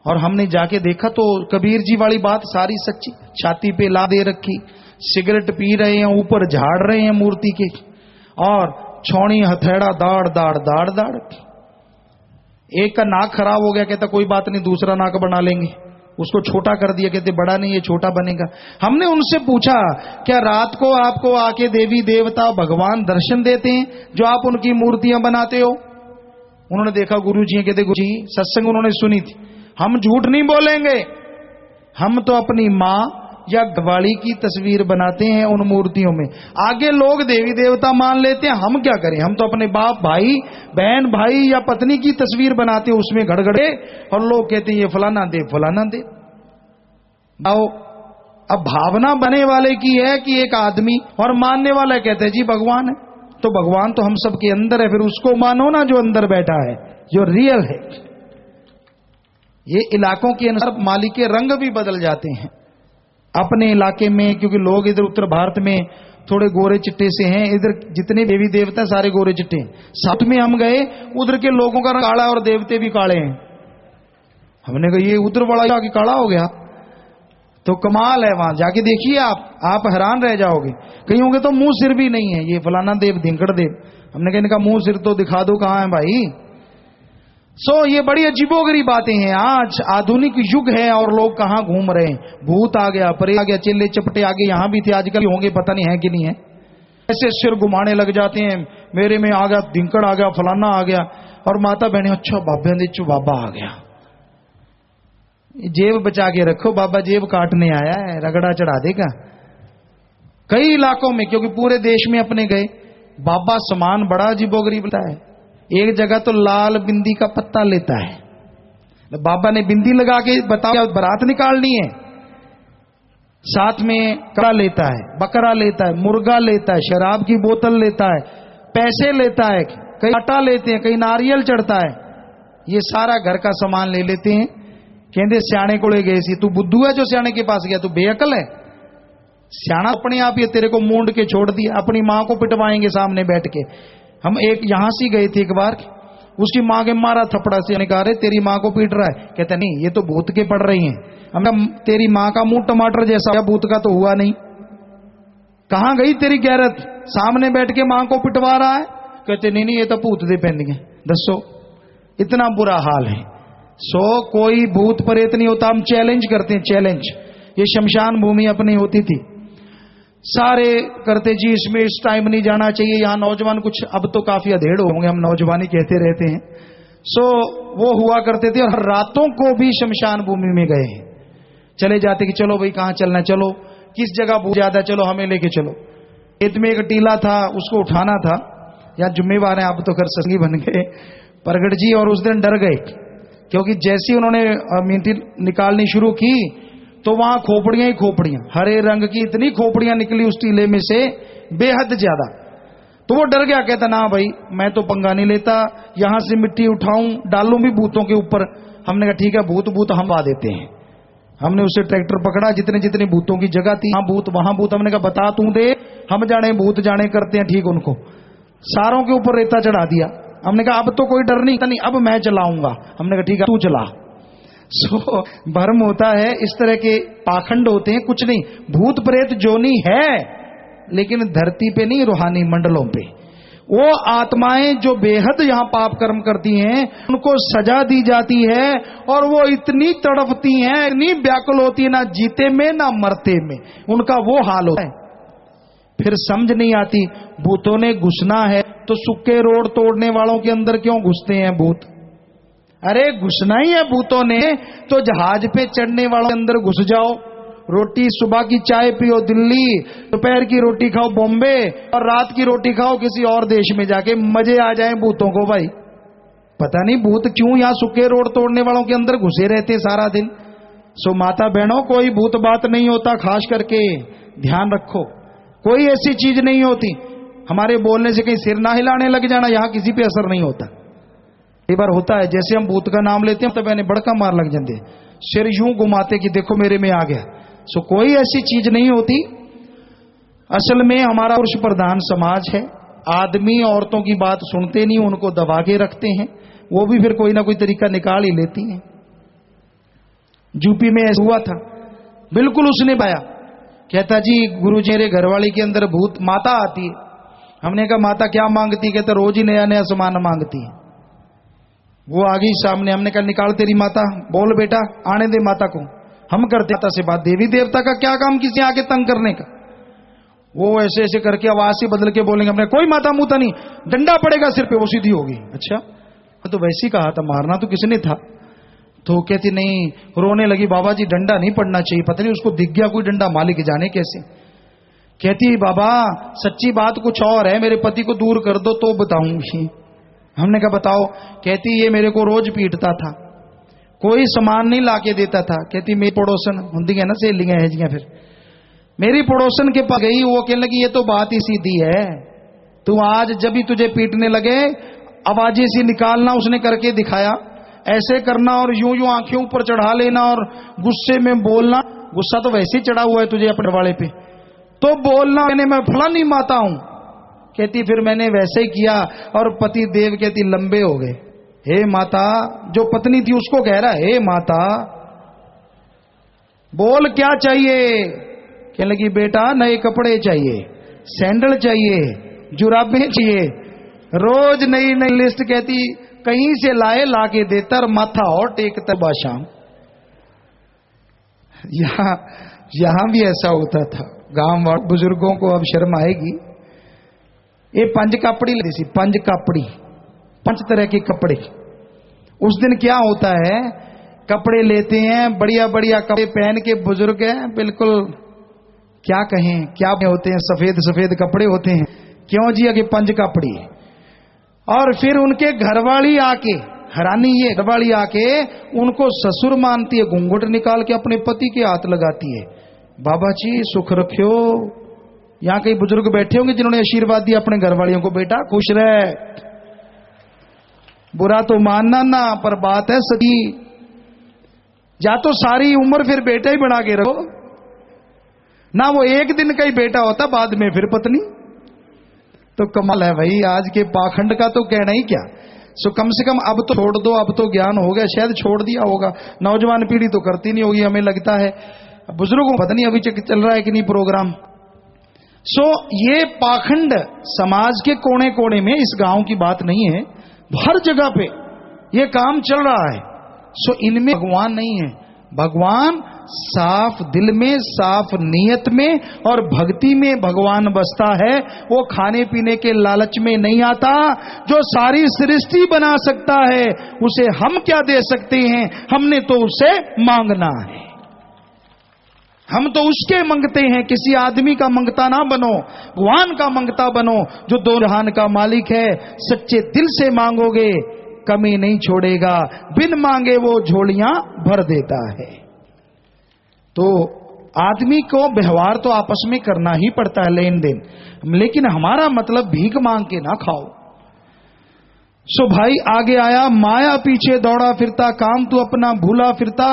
और हमने जाके देखा तो कबीर जी वाली बात सारी सच्ची। छाती पे ला दे रखी, सिगरेट पी रहे हैं, ऊपर झाड़ रहे हैं मूर्ति के, और छौनी हथेड़ा दाड़ दाड़ दाड़ दाड़। एक का नाक खराब हो गया, कहता कोई बात नहीं दूसरा नाक बना लेंगे, उसको छोटा कर दिया, कहते बड़ा नहीं ये छोटा बनेगा। हमने उनसे पूछा क्या रात को आपको आके देवी देवता भगवान दर्शन देते हैं जो आप उनकी मूर्तियां बनाते हो? उन्होंने देखा गुरु जी, कहते गुरु जी सत्संग उन्होंने सुनी थी, हम झूठ नहीं बोलेंगे, हम तो अपनी माँ या घरवाली की तस्वीर बनाते हैं उन मूर्तियों में। आगे लोग देवी देवता मान लेते हैं, हम क्या करें? हम तो अपने बाप भाई बहन भाई या पत्नी की तस्वीर बनाते हैं उसमें गड़गड़े, और लोग कहते हैं ये फलाना देव फलाना देव। आओ, अब भावना बने वाले की है कि एक आदमी, और मानने वाला कहते हैं जी भगवान है। तो भगवान तो हम सबके अंदर है, फिर उसको मानो ना जो अंदर बैठा है, जो रियल है। ये इलाकों के अनुसार माली के रंग भी बदल जाते हैं अपने इलाके में, क्योंकि लोग इधर उत्तर भारत में थोड़े गोरे चिट्टे से हैं, इधर जितने देवी देवता सारे गोरे चिट्टे हैं। साथ में हम गए, उधर के लोगों का रंग काला और देवते भी काले हैं। हमने कहा ये उधर बड़ा जाके काला हो गया, तो कमाल है। वहां जाके देखिए आप हैरान रह जाओगे। कहीं होंगे तो मुंह सिर भी नहीं है, ये फलाना देव धिंकड़ देव। हमने कहा इनका मुंह सिर तो दिखा दो, कहां है भाई? ये बड़ी अजीबोगरीब बातें हैं। आज आधुनिक युग है और लोग कहां घूम रहे हैं। भूत आ गया, परे आ गया, चिल्ले चपटे आगे यहां भी थे, आजकल होंगे पता नहीं है कि नहीं है। ऐसे सिर घुमाने लग जाते हैं, मेरे में आ गया धिंकड़ आ गया, फलाना आ गया, और माता बहने अच्छा बाबा दिचू बाबा आ गया। जेब बचा के रखो, बाबा जेब काटने आया है, रगड़ा चढ़ा देगा। कई इलाकों में, क्योंकि पूरे देश में अपने गए, बाबा सामान बड़ा अजीबोगरीब लेता है। एक जगह तो लाल बिंदी का पत्ता लेता है। बाबा ने बिंदी लगा के बताओ बारात निकालनी है, साथ में कड़ा लेता है, बकरा लेता है, मुर्गा लेता है, शराब की बोतल लेता है, पैसे लेता है, कई आटा लेते हैं, कई नारियल चढ़ता है। ये सारा घर का सामान ले लेते हैं। कहते सियाने को ले गए सी, तू बुद्धू है जो सियाने के पास गया? तू बेअकल है? सियाना अपने आप ये तेरे को मूंड के छोड़ दिया। अपनी मां को पिटवाएंगे सामने बैठ के। हम एक यहां से गए थे एक बार, उसकी मां के मारा थपड़ा से, कहा रे तेरी मां को पीट रहा है। कहता नहीं ये तो भूत के पड़ रही हैं। हमने तेरी मां का मुंह टमाटर जैसा, भूत का तो हुआ नहीं। कहां गई तेरी गैरत? सामने बैठ के मां को पिटवा रहा है। कहते नहीं नहीं ये तो भूत दे पेंगे। दसो इतना बुरा हाल है। कोई भूत प्रेत नहीं होता। हम चैलेंज करते हैं, चैलेंज। ये शमशान भूमि अपनी होती थी, सारे करते जी इसमें इस टाइम नहीं जाना चाहिए। यहां नौजवान कुछ अब तो काफी अधेड़ होंगे, हम नौजवानी कहते रहते हैं। वो हुआ करते थे, और रातों को भी शमशान भूमि में गए हैं। चले जाते कि चलो भाई कहां चलना, चलो किस जगह भूत ज्यादा, चलो हमें लेके चलो। खेत में एक टीला था, उसको उठाना था। या जिम्मेवार है, आप तो कर सतंगी बन गए प्रगट जी। और उस दिन डर गए, क्योंकि जैसी उन्होंने मिट्टी निकालनी शुरू की तो वहां खोपड़ियां ही खोपड़ियां, हरे रंग की इतनी खोपड़ियां निकली उस टीले में से, बेहद ज्यादा। तो वो डर गया, कहता ना भाई मैं तो पंगा नहीं लेता, यहां से मिट्टी उठाऊं डालूं भी भूतों के ऊपर। हमने कहा ठीक है, भूत भूत हम आ देते हैं। हमने उसे ट्रैक्टर पकड़ा, जितने जितने भूतों की जगह थी, वहां भूत वहां भूत। हमने कहा बता तू दे, हम जाने भूत जाने करते हैं ठीक उनको। सारों के ऊपर रेता चढ़ा दिया। हमने कहा अब तो कोई डर नहीं, अब मैं चलाऊंगा। हमने कहा ठीक है तू चला। भ्रम होता है, इस तरह के पाखंड होते हैं। कुछ नहीं, भूत प्रेत जोनी है, लेकिन धरती पे नहीं, रूहानी मंडलों पे। वो आत्माएं जो बेहद यहां पाप कर्म करती हैं, उनको सजा दी जाती है, और वो इतनी तड़पती हैं, इतनी व्याकुल होती है, ना जीते में ना मरते में उनका वो हाल होता है। फिर समझ नहीं आती, भूतों ने घुसना है तो सूखे रोड तोड़ने वालों के अंदर क्यों घुसते हैं भूत? अरे घुसना ही है भूतों ने तो जहाज पे चढ़ने वालों के अंदर घुस जाओ। रोटी सुबह की चाय पियो दिल्ली, दोपहर की रोटी खाओ बॉम्बे, और रात की रोटी खाओ किसी और देश में जाके, मजे आ जाए भूतों को। भाई पता नहीं भूत क्यों यहाँ सूखे रोड तोड़ने वालों के अंदर घुसे रहते सारा दिन। माता बहनों, कोई भूत बात नहीं होता, खास करके ध्यान रखो। कोई ऐसी चीज नहीं होती। हमारे बोलने से कहीं सिर ना हिलाने लग जाना, यहां किसी पे असर नहीं होता। कई बार होता है, जैसे हम भूत का नाम लेते हैं तो मैंने बड़का मार लग जाते, सिर यूं घुमाते कि देखो मेरे में आ गया। कोई ऐसी चीज नहीं होती। असल में हमारा पुरुष प्रधान समाज है। आदमी औरतों की बात सुनते नहीं, उनको दबा के रखते हैं। वो भी फिर कोई ना कोई तरीका निकाल ही लेती हैं। यूपी में ऐसा हुआ था, बिल्कुल उसने पाया। कहता जी गुरुजी मेरे घरवाली के अंदर भूत माता आती है। हमने कहा माता क्या मांगती? कहता रोज ही नया नया सामान मांगती है। वो आ गई सामने। हमने कहा निकाल तेरी माता, बोल बेटा, आने दे माता को। हम करते माता से बात, देवी देवता का क्या काम किसी आके तंग करने का। वो ऐसे ऐसे करके आवाज से बदल के बोलेंगे, हमने कोई माता मुता नहीं, डंडा पड़ेगा सिर पे, वो सीधी होगी। अच्छा तो वैसे ही कहा था, मारना तो किसने था? तो कहती नहीं, रोने लगी, बाबा जी डंडा नहीं पड़ना चाहिए, पता नहीं उसको दिख गया कोई डंडा, मालिक जाने कैसे। कहती बाबा सच्ची बात कुछ और है, मेरे पति को दूर कर दो तो बताऊंगी। हमने कहा बताओ। कहती ये मेरे को रोज पीटता था, कोई सामान नहीं लाके देता था। कहती मेरी पड़ोसन होंगी है ना, सहेलियां है, फिर मेरी पड़ोसन के पास गई, वो कहने लगी ये तो बात ही सीधी है, तू आज जब भी तुझे पीटने लगे आवाजें सी निकालना, उसने करके दिखाया, ऐसे करना और यूं यूं आंखें ऊपर चढ़ा लेना और गुस्से में बोलना, गुस्सा तो वैसे ही चढ़ा हुआ है तुझे अपने वाले पे, तो बोलना मैंने मैं फलानी माता हूं। कहती फिर मैंने वैसे ही किया और पति देव कहती लंबे हो गए। हे माता, जो पत्नी थी उसको कह रहा हे माता बोल क्या चाहिए। कहने लगी बेटा नए कपड़े चाहिए, सैंडल चाहिए, जुराबें चाहिए, रोज नई नई लिस्ट। कहती कहीं से लाए लाके देता और माथा और टेकता बाशाम। यहां भी ऐसा होता था। गांव बुजुर्गों को अब शर्म आएगी। ये पंज कापड़ी लेती सी, पंज कापड़ी, 5 तरह के कपड़े। उस दिन क्या होता है, कपड़े लेते हैं, बढ़िया बढ़िया कपड़े पहन के बुजुर्ग हैं, बिल्कुल क्या कहें क्या होते हैं, सफेद सफेद कपड़े होते हैं। क्यों जी, आगे पंज कापड़ी। और फिर उनके घरवाली आके, हैरानी ये, घरवाली आके उनको ससुर मानती है, घूंघट निकाल के अपने पति के हाथ लगाती है, बाबा जी सुख रखियो। यहां कई बुजुर्ग बैठे होंगे जिन्होंने आशीर्वाद दिया अपने घरवालियों को, बेटा खुश रहे, बुरा तो मानना ना, पर बात है सही। या तो सारी उम्र फिर बेटा ही बना के रखो ना, वो एक दिन का ही बेटा होता, बाद में फिर पत्नी। तो कमाल है भाई, आज के पाखंड का तो कहना ही क्या। सो कम से कम अब तो छोड़ दो, अब तो ज्ञान हो गया, शायद छोड़ दिया होगा, नौजवान पीढ़ी तो करती नहीं होगी हमें लगता है, बुजुर्गों पता नहीं अभी चल रहा है कि नहीं प्रोग्राम। सो ये पाखंड समाज के कोने कोने में, इस गांव की बात नहीं है, हर जगह पे ये काम चल रहा है। सो इनमें भगवान नहीं है। भगवान साफ दिल में, साफ नीयत में और भक्ति में भगवान बसता है। वो खाने पीने के लालच में नहीं आता। जो सारी सृष्टि बना सकता है उसे हम क्या दे सकते हैं, हमने तो उसे मांगना है, हम तो उसके मंगते हैं। किसी आदमी का मंगता ना बनो, भगवान का मंगता बनो जो दो जहान का मालिक है। सच्चे दिल से मांगोगे कमी नहीं छोड़ेगा, बिन मांगे वो झोलियां भर देता है। तो आदमी को व्यवहार तो आपस में करना ही पड़ता है, लेन देन, लेकिन हमारा मतलब भीख मांग के ना खाओ। सो भाई आगे आया, माया पीछे दौड़ा फिरता, काम तू अपना भूला फिरता,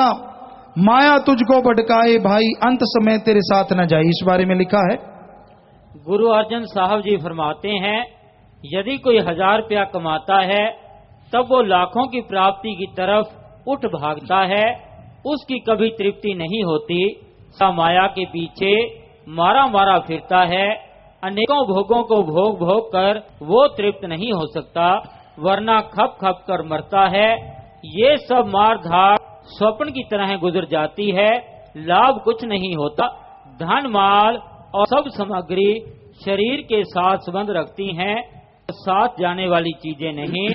माया तुझको भटकाए भाई, अंत समय तेरे साथ न जाए। इस बारे में लिखा है। गुरु अर्जन साहब जी फरमाते हैं, यदि कोई 1000 रुपया कमाता है तब वो लाखों की प्राप्ति की तरफ उठ भागता है, उसकी कभी तृप्ति नहीं होती। माया के पीछे मारा मारा फिरता है, अनेकों भोगों को भोग भोग कर वो तृप्त नहीं हो सकता, वरना खप खप कर मरता है। ये सब मार धाड़ स्वप्न की तरह गुजर जाती है, लाभ कुछ नहीं होता। धन माल और सब सामग्री शरीर के साथ संबंध रखती हैं, साथ जाने वाली चीजें नहीं।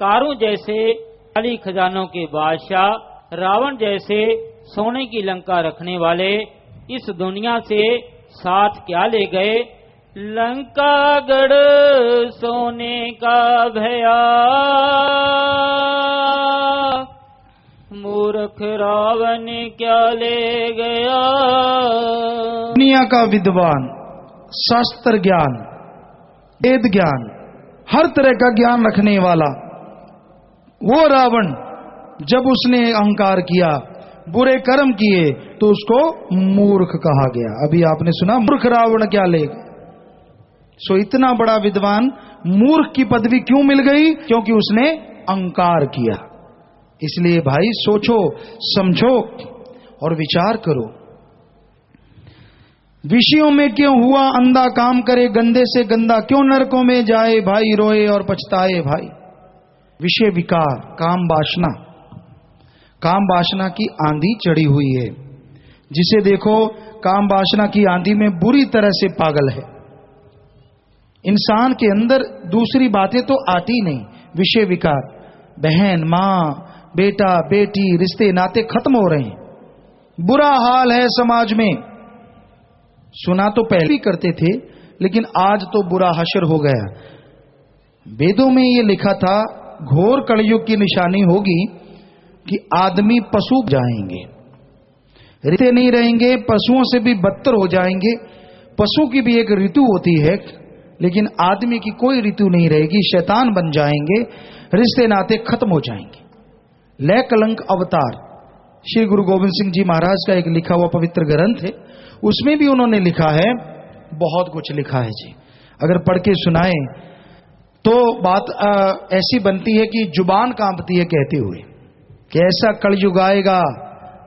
कारून जैसे खाली खजानों के बादशाह, रावण जैसे सोने की लंका रखने वाले इस दुनिया से साथ क्या ले गए। लंका गढ़ सोने का भया, मूर्ख रावण क्या ले गया। दुनिया का विद्वान, शास्त्र ज्ञान, वेद ज्ञान, हर तरह का ज्ञान रखने वाला वो रावण जब उसने अहंकार किया, बुरे कर्म किए, तो उसको मूर्ख कहा गया। अभी आपने सुना मूर्ख रावण क्या ले गया। सो इतना बड़ा विद्वान मूर्ख की पदवी क्यों मिल गई? क्योंकि उसने अहंकार किया। इसलिए भाई सोचो, समझो और विचार करो। विषयों में क्यों हुआ अंधा, काम करे गंदे से गंदा, क्यों नरकों में जाए भाई, रोए और पछताए भाई। विषय विकार, काम वासना, काम वासना की आंधी चढ़ी हुई है। जिसे देखो काम वासना की आंधी में बुरी तरह से पागल है। इंसान के अंदर दूसरी बातें तो आती नहीं। विषय विकार, बहन, माँ, बेटा बेटी रिश्ते नाते खत्म हो रहे हैं, बुरा हाल है समाज में। सुना तो पहले भी करते थे, लेकिन आज तो बुरा हशर हो गया। वेदों में यह लिखा था घोर कलयुग की निशानी होगी कि आदमी पशु जाएंगे, रिश्ते नहीं रहेंगे, पशुओं से भी बदतर हो जाएंगे। पशु की भी एक ऋतु होती है, लेकिन आदमी की कोई ऋतु नहीं रहेगी, शैतान बन जाएंगे, रिश्ते नाते खत्म हो जाएंगे। लय कलंक अवतार श्री गुरु गोविंद सिंह जी महाराज का एक लिखा हुआ पवित्र ग्रंथ है, उसमें भी उन्होंने लिखा है, बहुत कुछ लिखा है जी। अगर पढ़ के सुनाए तो बात ऐसी बनती है कि जुबान कांपती है कहते हुए कि ऐसा कलयुग आएगा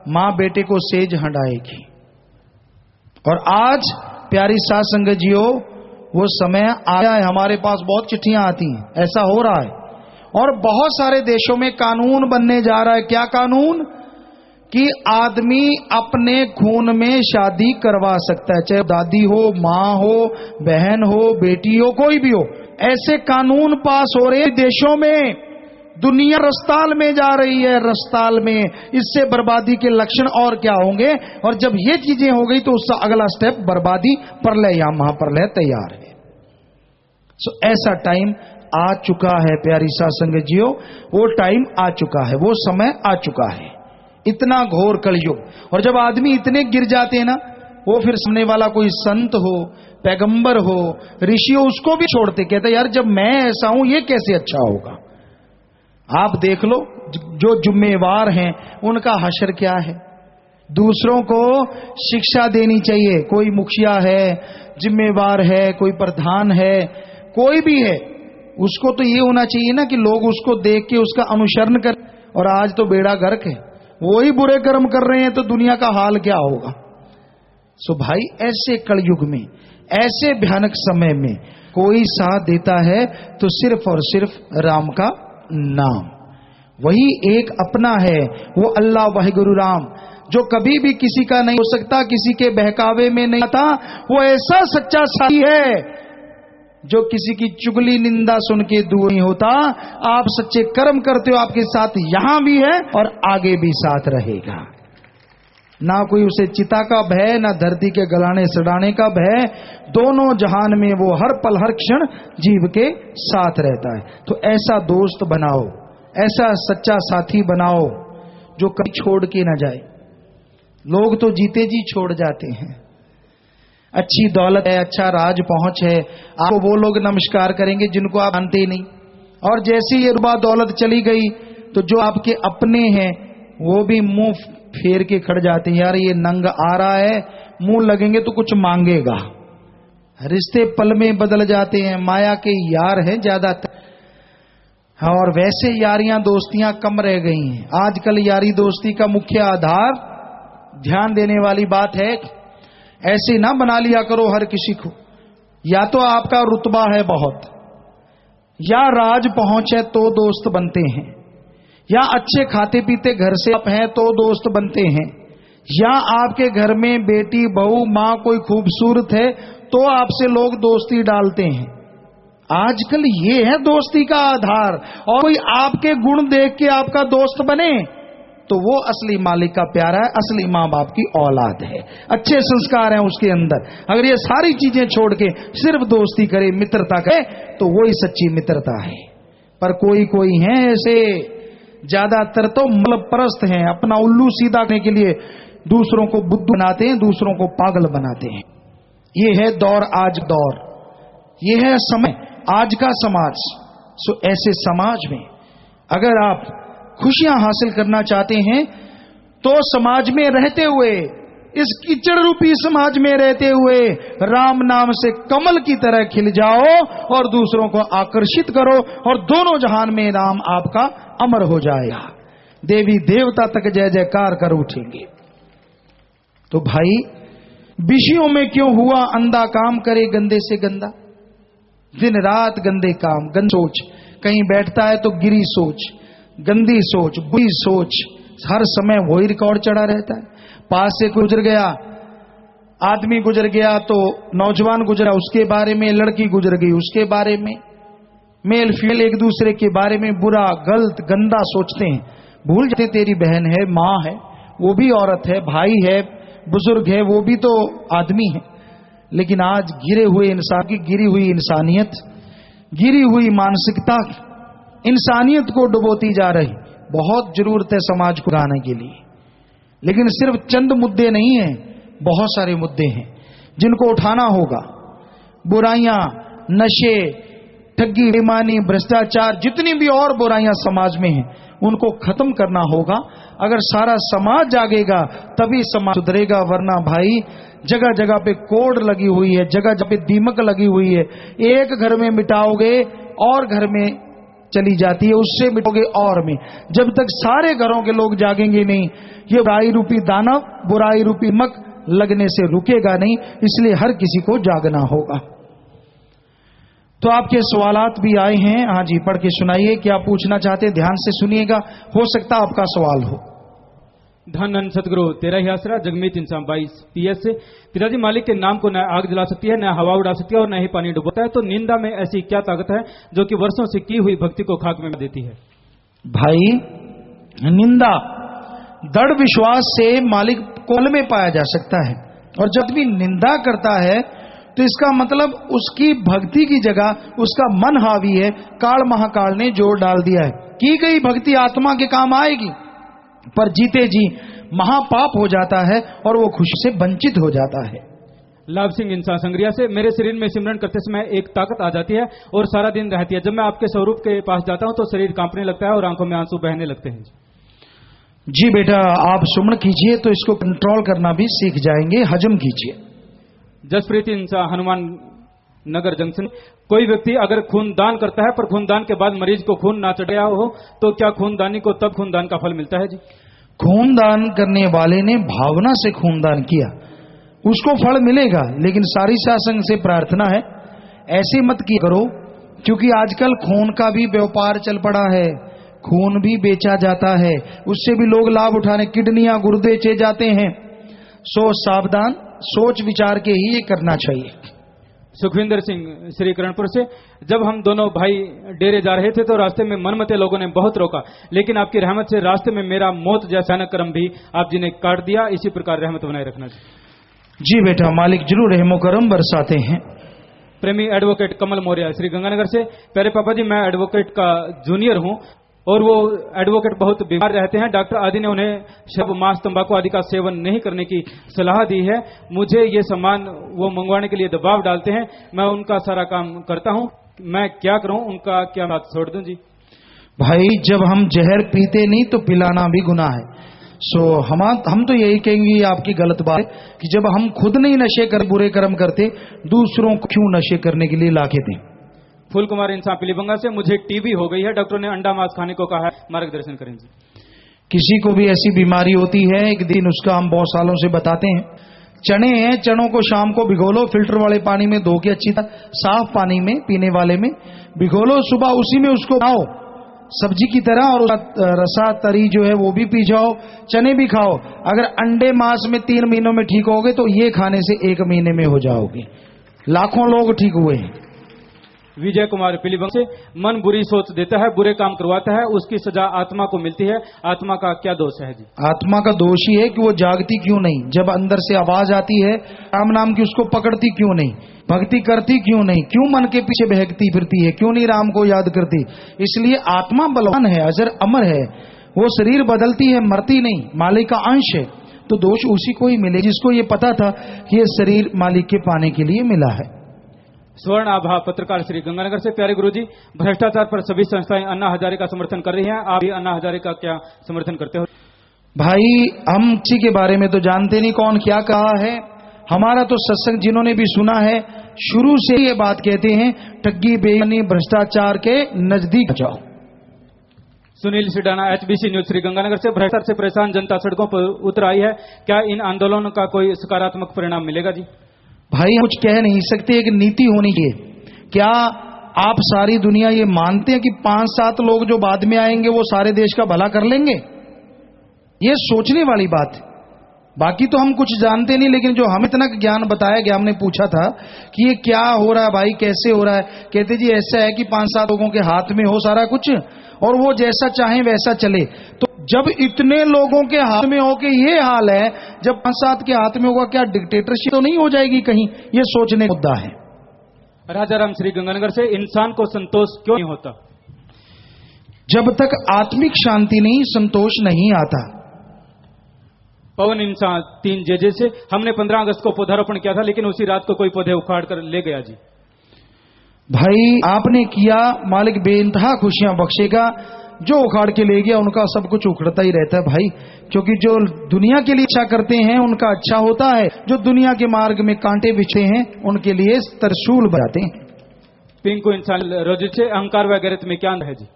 मां बेटे को सेज हंडाएगी। और आज प्यारी साध संगत जियो, वो समय आया है, हमारे पास बहुत चिट्ठियां आती हैं, ऐसा हो रहा है। और बहुत सारे देशों में कानून बनने जा रहा है। क्या कानून? कि आदमी अपने खून में शादी करवा सकता है, चाहे दादी हो, मां हो, बहन हो, बेटी हो, कोई भी हो। ऐसे कानून पास हो रहे हैं देशों में। दुनिया रस्ताल में जा रही है, रस्ताल में। इससे बर्बादी के लक्षण और क्या होंगे? और जब ये चीजें हो गई तो उसका अगला स्टेप बर्बादी, प्रलय या महाप्रलय तैयार है। सो ऐसा टाइम आ चुका है प्यारी साध संगत जियो, वो टाइम आ चुका है, वो समय आ चुका है। इतना घोर कलयुग। और जब आदमी इतने गिर जाते हैं ना, वो फिर सामने वाला कोई संत हो, पैगंबर हो, ऋषि हो, उसको भी छोड़ते, कहते यार जब मैं ऐसा हूं ये कैसे अच्छा होगा। आप देख लो जो जिम्मेवार हैं उनका हशर क्या है। दूसरों को शिक्षा देनी चाहिए। कोई मुखिया है, जिम्मेवार है, कोई प्रधान है, कोई भी है, उसको तो ये होना चाहिए ना कि लोग उसको देख के उसका अनुसरण करें। और आज तो बेड़ा गर्क है, वही बुरे कर्म कर रहे हैं, तो दुनिया का हाल क्या होगा। सो भाई ऐसे कलयुग में, ऐसे भयानक समय में कोई साथ देता है तो सिर्फ और सिर्फ राम का नाम, वही एक अपना है, वो अल्लाह वाहिगुरु राम, जो कभी भी किसी का नहीं हो सकता, किसी के बहकावे में नहीं आता। वो ऐसा सच्चा साथी है जो किसी की चुगली निंदा सुन के दूर नहीं होता। आप सच्चे कर्म करते हो, आपके साथ यहां भी है और आगे भी साथ रहेगा। ना कोई उसे चिता का भय, ना धरती के गलाने सड़ाने का भय। दोनों जहान में वो हर पल हर क्षण जीव के साथ रहता है। तो ऐसा दोस्त बनाओ, ऐसा सच्चा साथी बनाओ जो कभी छोड़ के ना जाए। लोग तो जीते जी छोड़ जाते हैं। अच्छी दौलत है, अच्छा राज पहुंच है, आपको वो लोग नमस्कार करेंगे जिनको आप जानते ही नहीं। और जैसे ये रुपा दौलत चली गई तो जो आपके अपने हैं वो भी मुंह फेर के खड़ जाते हैं, यार ये नंग आ रहा है, मुंह लगेंगे तो कुछ मांगेगा। रिश्ते पल में बदल जाते हैं, माया के यार हैं ज्यादातर। और वैसे यारियां दोस्तियां कम रह गई हैं। आजकल यारी दोस्ती का मुख्य आधार ध्यान देने वाली बात है, ऐसे ना बना लिया करो हर किसी को। या तो आपका रुतबा है बहुत, या राज पहुंच है तो दोस्त बनते हैं, या अच्छे खाते पीते घर से आप हैं तो दोस्त बनते हैं, या आपके घर में बेटी बहू मां कोई खूबसूरत है तो आपसे लोग दोस्ती डालते हैं। आजकल ये है दोस्ती का आधार। और कोई आपके गुण देख के आपका दोस्त बने तो वो असली मालिक का प्यारा है, असली मां बाप की औलाद है, अच्छे संस्कार हैं उसके अंदर। अगर ये सारी चीजें छोड़ के सिर्फ दोस्ती करे, मित्रता करे, तो वही सच्ची मित्रता है। पर कोई कोई है ऐसे, ज्यादातर तो मलप्रस्त हैं, अपना उल्लू सीधा करने के लिए दूसरों को बुद्धू बनाते हैं, दूसरों को पागल बनाते हैं। ये है दौर, आज दौर, ये है समय, आज का समाज। सो ऐसे समाज में अगर आप खुशियां हासिल करना चाहते हैं तो समाज में रहते हुए, इस कीचड़ रूपी समाज में रहते हुए राम नाम से कमल की तरह खिल जाओ और दूसरों को आकर्षित करो, और दोनों जहान में राम आपका अमर हो जाएगा। देवी देवता तक जय जयकार कर उठेंगे। तो भाई विषयों में क्यों हुआ अंधा, काम करे गंदे से गंदा। दिन रात गंदे काम, गंदी सोच, कहीं बैठता है तो गिरी सोच, गंदी सोच, बुरी सोच, हर समय वही रिकॉर्ड चढ़ा रहता है। पास से गुजर गया आदमी, गुजर गया तो नौजवान गुजरा, उसके बारे में, लड़की गुजर गई उसके बारे में, मेल फीमेल एक दूसरे के बारे में बुरा, गलत, गंदा सोचते हैं। भूल जाते तेरी बहन है, माँ है, वो भी औरत है, भाई है, बुजुर्ग है, वो भी तो आदमी है। लेकिन आज गिरे हुए इंसान की गिरी हुई इंसानियत, गिरी हुई मानसिकता इंसानियत को डुबोती जा रही। बहुत जरूरत है समाज को गाने के लिए, लेकिन सिर्फ चंद मुद्दे नहीं हैं, बहुत सारे मुद्दे हैं जिनको उठाना होगा। बुराइयां, नशे, ठगी, बेईमानी, भ्रष्टाचार, जितनी भी और बुराइयां समाज में हैं उनको खत्म करना होगा। अगर सारा समाज जागेगा तभी समाज सुधरेगा, वरना भाई जगह जगह पे कोड़ लगी हुई है, जगह जगह पे दीमक लगी हुई है। एक घर में मिटाओगे और घर में चली जाती है, उससे मिटोगे और में। जब तक सारे घरों के लोग जागेंगे नहीं, ये बुराई रूपी दानव, बुराई रूपी मक लगने से रुकेगा नहीं। इसलिए हर किसी को जागना होगा। तो आपके सवालात भी आए हैं। हाँ जी, पढ़ के सुनाइए, क्या पूछना चाहते, ध्यान से सुनिएगा, हो सकता आपका सवाल हो। धन धन सतगुरु तेरा ही आसरा। जगमीत इंसान 22 PS से। पिताजी, मालिक के नाम को न आग जला सकती है, न हवा उड़ा सकती है और न ही पानी डुबोता है, तो निंदा में ऐसी क्या ताकत है जो कि वर्षों से की हुई भक्ति को खाक में देती है? भाई, निंदा दृढ़ विश्वास से मालिक कोल में पाया जा सकता है, और जब भी निंदा करता है तो इसका मतलब उसकी भक्ति की जगह उसका मन हावी है। काल महाकाल ने जोर डाल दिया है। की गई भक्ति आत्मा के काम आएगी, पर जीते जी महापाप हो जाता है और वो खुशी से वंचित हो जाता है। लाभ सिंह इंसान संग्रिया से। मेरे शरीर में सिमरन करते समय एक ताकत आ जाती है और सारा दिन रहती है। जब मैं आपके स्वरूप के पास जाता हूं तो शरीर कांपने लगता है और आंखों में आंसू बहने लगते हैं। जी बेटा, आप सुमन कीजिए तो इसको कंट्रोल करना भी सीख जाएंगे, हजम कीजिए। जसप्रीत इंसान हनुमान नगर जंक्शन। कोई व्यक्ति अगर खून दान करता है पर खून दान के बाद मरीज को खून ना चढ़ाया हो तो क्या खूनदानी को तब खूनदान का फल मिलता है? जी, खूनदान करने वाले ने भावना से खूनदान किया, उसको फल मिलेगा, लेकिन सारी शासन से प्रार्थना है ऐसे मत किया करो, क्योंकि आजकल खून का भी व्यापार चल पड़ा है, खून भी बेचा जाता है, उससे भी लोग लाभ उठाने, किडनियां, गुर्दे चे जाते हैं। सो सावधान, सोच विचार के ही ये करना चाहिए। सुखविंदर सिंह श्री करणपुर से। जब हम दोनों भाई डेरे जा रहे थे तो रास्ते में मनमते लोगों ने बहुत रोका, लेकिन आपकी रहमत से रास्ते में मेरा मौत जैसा न कर्म भी आप जी ने काट दिया। इसी प्रकार रहमत बनाए रखना चाहिए। जी बेटा, मालिक जरूर रहमो करम बरसाते हैं। प्रेमी एडवोकेट कमल मौर्य श्री गंगानगर से। प्यारे पापा जी, मैं एडवोकेट का जूनियर हूं और वो एडवोकेट बहुत बीमार रहते हैं। डॉक्टर आदि ने उन्हें शराब, मांस, तंबाकू आदि का सेवन नहीं करने की सलाह दी है। मुझे ये सामान वो मंगवाने के लिए दबाव डालते हैं, मैं उनका सारा काम करता हूं, मैं क्या करूं, उनका क्या बात छोड़ दूं? जी भाई, जब हम जहर पीते नहीं तो पिलाना भी गुनाह है। सो हम तो यही कहेंगे, आपकी गलत बात है कि जब हम खुद नहीं नशे कर बुरे कर्म करते, दूसरों को क्यों नशे करने के लिए लाके दें। फूल कुमार इंसान पीलीबंगा से। मुझे टीबी हो गई है, डॉक्टर ने अंडा मांस खाने को कहा है, मार्गदर्शन करें जी। किसी को भी ऐसी बीमारी होती है, एक दिन उसका हम बहुत सालों से बताते हैं। चने हैं, चनों को शाम को भिगो लो, फिल्टर वाले पानी में धो के अच्छी तरह, साफ पानी में, पीने वाले में भिगो लो, सुबह उसी में उसको खाओ सब्जी की तरह, और रसा तरी जो है वो भी पी जाओ, चने भी खाओ। अगर अंडे मांस में 3 महीनों में ठीक होगे तो ये खाने से 1 महीने में हो जाओगे। लाखों लोग ठीक हुए हैं। विजय कुमार पीलीबंग से। मन बुरी सोच देता है, बुरे काम करवाता है, उसकी सजा आत्मा को मिलती है, आत्मा का क्या दोष है? जी, आत्मा का दोष ही है कि वो जागती क्यों नहीं, जब अंदर से आवाज आती है राम नाम की, उसको पकड़ती क्यों नहीं, भक्ति करती क्यों नहीं, क्यों मन के पीछे बहकती फिरती है, क्यों नहीं राम को याद करती? इसलिए आत्मा बलवान है, अजर अमर है, वो शरीर बदलती है, मरती नहीं, मालिक का अंश है, तो दोष उसी को ही मिले जिसको ये पता था कि ये शरीर मालिक के पाने के लिए मिला है। स्वर्ण आभा पत्रकार श्री गंगानगर से। प्यारे गुरुजी, भ्रष्टाचार पर सभी संस्थाएं अन्ना हजारे का समर्थन कर रही हैं, आप भी अन्ना हजारे का क्या समर्थन करते हो? भाई, हम किसी के बारे में तो जानते नहीं कौन क्या कहा है। हमारा तो सत्संग जिन्होंने भी सुना है शुरू से ये बात कहते हैं, ठगी, बेईमानी, भ्रष्टाचार के नजदीक जाओ। सुनील सिडाना HBC न्यूज श्री गंगानगर से। भ्रष्टाचार से परेशान जनता सड़कों पर उतर आई है, क्या इन आंदोलनों का कोई सकारात्मक परिणाम मिलेगा? जी भाई, कुछ कह नहीं सकते, एक नीति होनी चाहिए। क्या आप सारी दुनिया ये मानते हैं कि 5-7 लोग जो बाद में आएंगे वो सारे देश का भला कर लेंगे? ये सोचने वाली बात है। बाकी तो हम कुछ जानते नहीं, लेकिन जो हमें इतना ज्ञान बताया गया, हमने पूछा था कि ये क्या हो रहा है भाई, कैसे हो रहा है, कहते जी ऐसा है कि 5-7 लोगों के हाथ में हो सारा कुछ और वो जैसा चाहे वैसा चले। तो जब इतने लोगों के हाथ में हो के ये हाल है, जब 5-7 के हाथ में होगा, क्या डिक्टेटरशिप तो नहीं हो जाएगी कहीं? ये सोचने का मुद्दा है। राजा राम श्री गंगानगर से, इंसान को संतोष क्यों नहीं होता? जब तक आत्मिक शांति नहीं, संतोष नहीं आता। पवन इंसान 3 जेजे से, हमने 15 अगस्त को पौधारोपण किया था, लेकिन उसी रात को कोई पौधे उखाड़ कर ले गया जी। भाई आपने किया, मालिक बेइंतहा खुशियां बख्शेगा। जो उखाड़ के ले गया उनका सब कुछ उखड़ता ही रहता है भाई, क्योंकि जो दुनिया के लिए अच्छा करते हैं उनका अच्छा होता है, जो दुनिया के मार्ग में कांटे बिछे हैं उनके लिए तरशूल बजाते हैं। पिंकू इंसान रोजित से, अहंकार व गैरत में क्या अंतर है जी?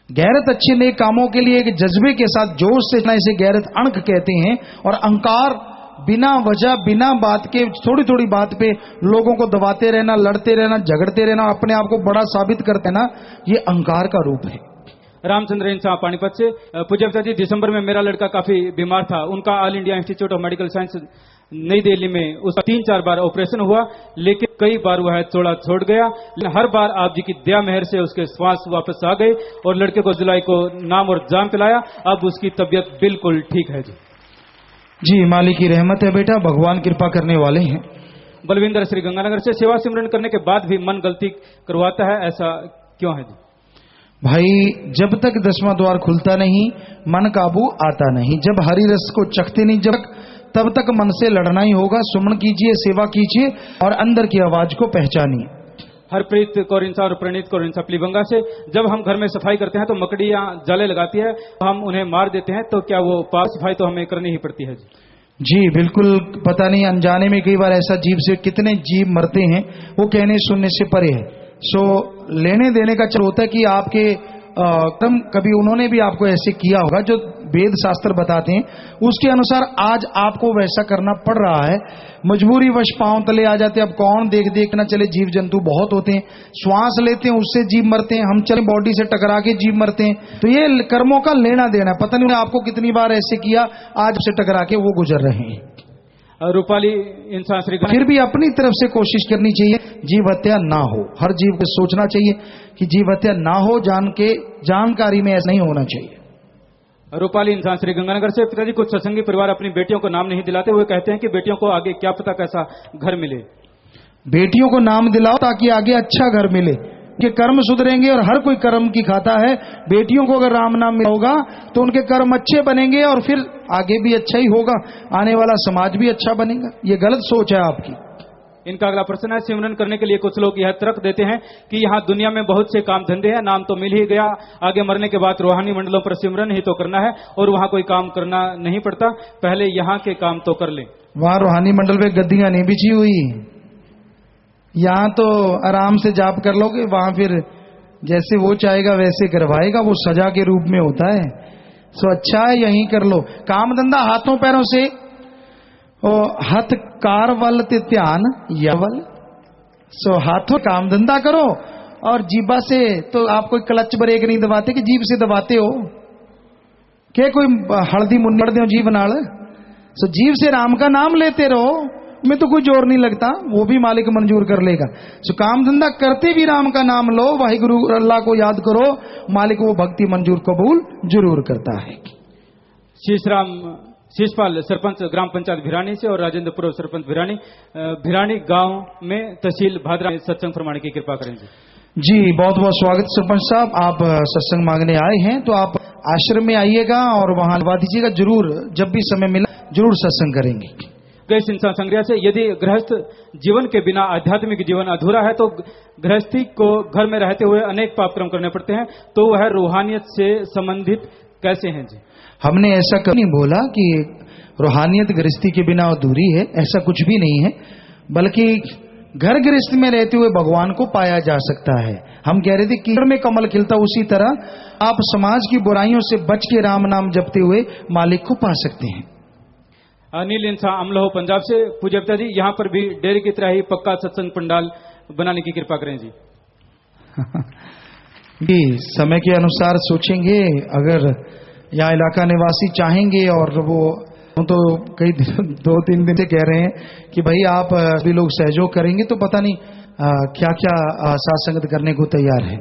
गैरत अच्छे नेक कामों के लिए एक जज्बे के साथ जोश से, इसे गैरत अणख कहते हैं। और अहंकार बिना वजह, बिना बात के, थोड़ी थोड़ी बात पे लोगों को दबाते रहना, लड़ते रहना, झगड़ते रहना, अपने आप को बड़ा साबित करते ना, ये अहंकार का रूप है। रामचंद्र इंसान पानीपत से, पूज्य पिताजी, दिसंबर में मेरा लड़का काफी बीमार था। उनका all India institute of medical science नई दिल्ली में उसका 3-4 बार ऑपरेशन हुआ, लेकिन कई बार वह चौड़ा छोड़ गया। हर बार आप जी की दया मेहर से उसके श्वास वापस आ गए और लड़के को जुलाई को नाम और जाम पिलाया। अब उसकी तबीयत बिल्कुल ठीक है जी। जी मालिक की रहमत है बेटा, भगवान कृपा करने वाले हैं। बलविंदर श्री गंगानगर से, सेवा सिमरन करने के बाद भी मन गलती करवाता है, ऐसा क्यों है जी? भाई जब तक 10वां द्वार खुलता नहीं, मन काबू आता नहीं। जब हरि रस को चखते नहीं जब तब तक मन से लड़ना ही होगा। सुमन कीजिए, सेवा कीजिए और अंदर की आवाज को पहचानिए। हरप्रीत कौर इंसान और प्रणीत कौर इंसान पलीबंगा से, जब हम घर में सफाई करते हैं तो मकड़ियां जाले लगाती है, हम उन्हें मार देते हैं, तो क्या वो पास सफाई तो हमें करनी ही पड़ती है जी? जी बिल्कुल, पता नहीं अनजाने में कई बार ऐसा जीव से कितने जीव मरते हैं, वो कहने सुनने से परे है। सो लेने देने का चल होता है कि आपके कर्म, कभी उन्होंने भी आपको ऐसे किया होगा, जो वेद शास्त्र बताते हैं उसके अनुसार आज आपको वैसा करना पड़ रहा है। मजबूरी वश पांव तले आ जाते हैं। अब कौन देख देख ना चले, जीव जंतु बहुत होते हैं, श्वास लेते हैं उससे जीव मरते हैं, हम चले बॉडी से टकरा के जीव मरते हैं। तो ये कर्मों का लेना देना है। पता नहीं आपको कितनी बार ऐसे किया, आज से टकरा के वो गुजर रहे हैं। रूपाली इंसान श्री, फिर भी अपनी तरफ से कोशिश करनी चाहिए जीव हत्या ना हो। हर जीव को सोचना चाहिए कि जीव हत्या ना हो, जानकारी में ऐसा नहीं होना चाहिए। रूपाली इंसान श्री गंगानगर से, पिताजी कुछ सत्संगी परिवार अपनी बेटियों को नाम नहीं दिलाते हुए कहते हैं कि बेटियों को आगे क्या पता कैसा घर मिले। बेटियों को नाम दिलाओ ताकि आगे अच्छा घर मिले, कि कर्म सुधरेंगे और हर कोई कर्म की खाता है। बेटियों को अगर राम नाम मिला होगा तो उनके कर्म अच्छे बनेंगे और फिर आगे भी अच्छा ही होगा, आने वाला समाज भी अच्छा बनेगा। ये गलत सोच है आपकी। इनका अगला प्रश्न है, सिमरन करने के लिए कुछ लोग यह तर्क देते हैं कि यहाँ दुनिया में बहुत से काम धंधे हैं, नाम तो मिल ही गया, आगे मरने के बाद रूहानी मंडलों पर सिमरन ही तो करना है और वहाँ कोई काम करना नहीं पड़ता, पहले यहाँ के काम तो कर ले। वहाँ रूहानी मंडल में गद्दियां नहीं बिछी हुई, यहाँ तो आराम से जाप कर लोगे, वहां फिर जैसे वो चाहेगा वैसे करवाएगा, वो सजा के रूप में होता है। सो अच्छा है यहीं कर लो। काम धंधा हाथों पैरों से, हथ कार वल ते ध्यान यवल। सो हाथों काम धंधा करो और जीभा से तो आप कोई क्लच ब्रेक नहीं दबाते कि जीभ से दबाते हो, क्या कोई हल्दी मुन्नड़ दो जीभ नाल। सो जीभ से राम का नाम लेते रहो, में तो कोई जोर नहीं लगता, वो भी मालिक मंजूर कर लेगा। सो काम धंधा करते भी राम का नाम लो, वाहिगुरु अल्लाह को याद करो, मालिक वो भक्ति मंजूर कबूल जरूर करता है। शीशपाल सरपंच ग्राम पंचायत भिरानी से और राजेंद्रपुर सरपंच भिरानी गांव में तहसील भादरा में सत्संग फरमाने की कृपा करें जी। बहुत बहुत स्वागत सरपंच साहब, आप सत्संग मांगने आए हैं तो आप आश्रम में आइएगा और वहां लगा दीजिएगा, जरूर जब भी समय मिला जरूर सत्संग करेंगे। गैस इंसान संग्रह से, यदि गृहस्थ जीवन के बिना आध्यात्मिक जीवन अधूरा है तो गृहस्थी को घर में रहते हुए अनेक पाप कर्म करने पड़ते हैं, तो वह रूहानियत से संबंधित कैसे हैं जी? हमने ऐसा कभी नहीं बोला कि रूहानियत गृहस्थी के बिना अधूरी है, ऐसा कुछ भी नहीं है, बल्कि घर गृहस्थ में रहते हुए भगवान को पाया जा सकता है। हम कह रहे थे कि में कमल खिलता, उसी तरह आप समाज की बुराइयों से बच के राम नाम जपते हुए मालिक को पा सकते हैं। अनिल इंसान अमलोह पंजाब से, पूज्य पिता जी यहाँ पर भी डेरे की तरह ही पक्का सत्संग पंडाल बनाने की कृपा करें जी। जी समय के अनुसार सोचेंगे, अगर यहाँ इलाका निवासी चाहेंगे और वो तो कई 2-3 दिन से कह रहे हैं कि भाई आप भी लोग सहयोग करेंगे तो पता नहीं क्या क्या साथ संगत करने को तैयार है।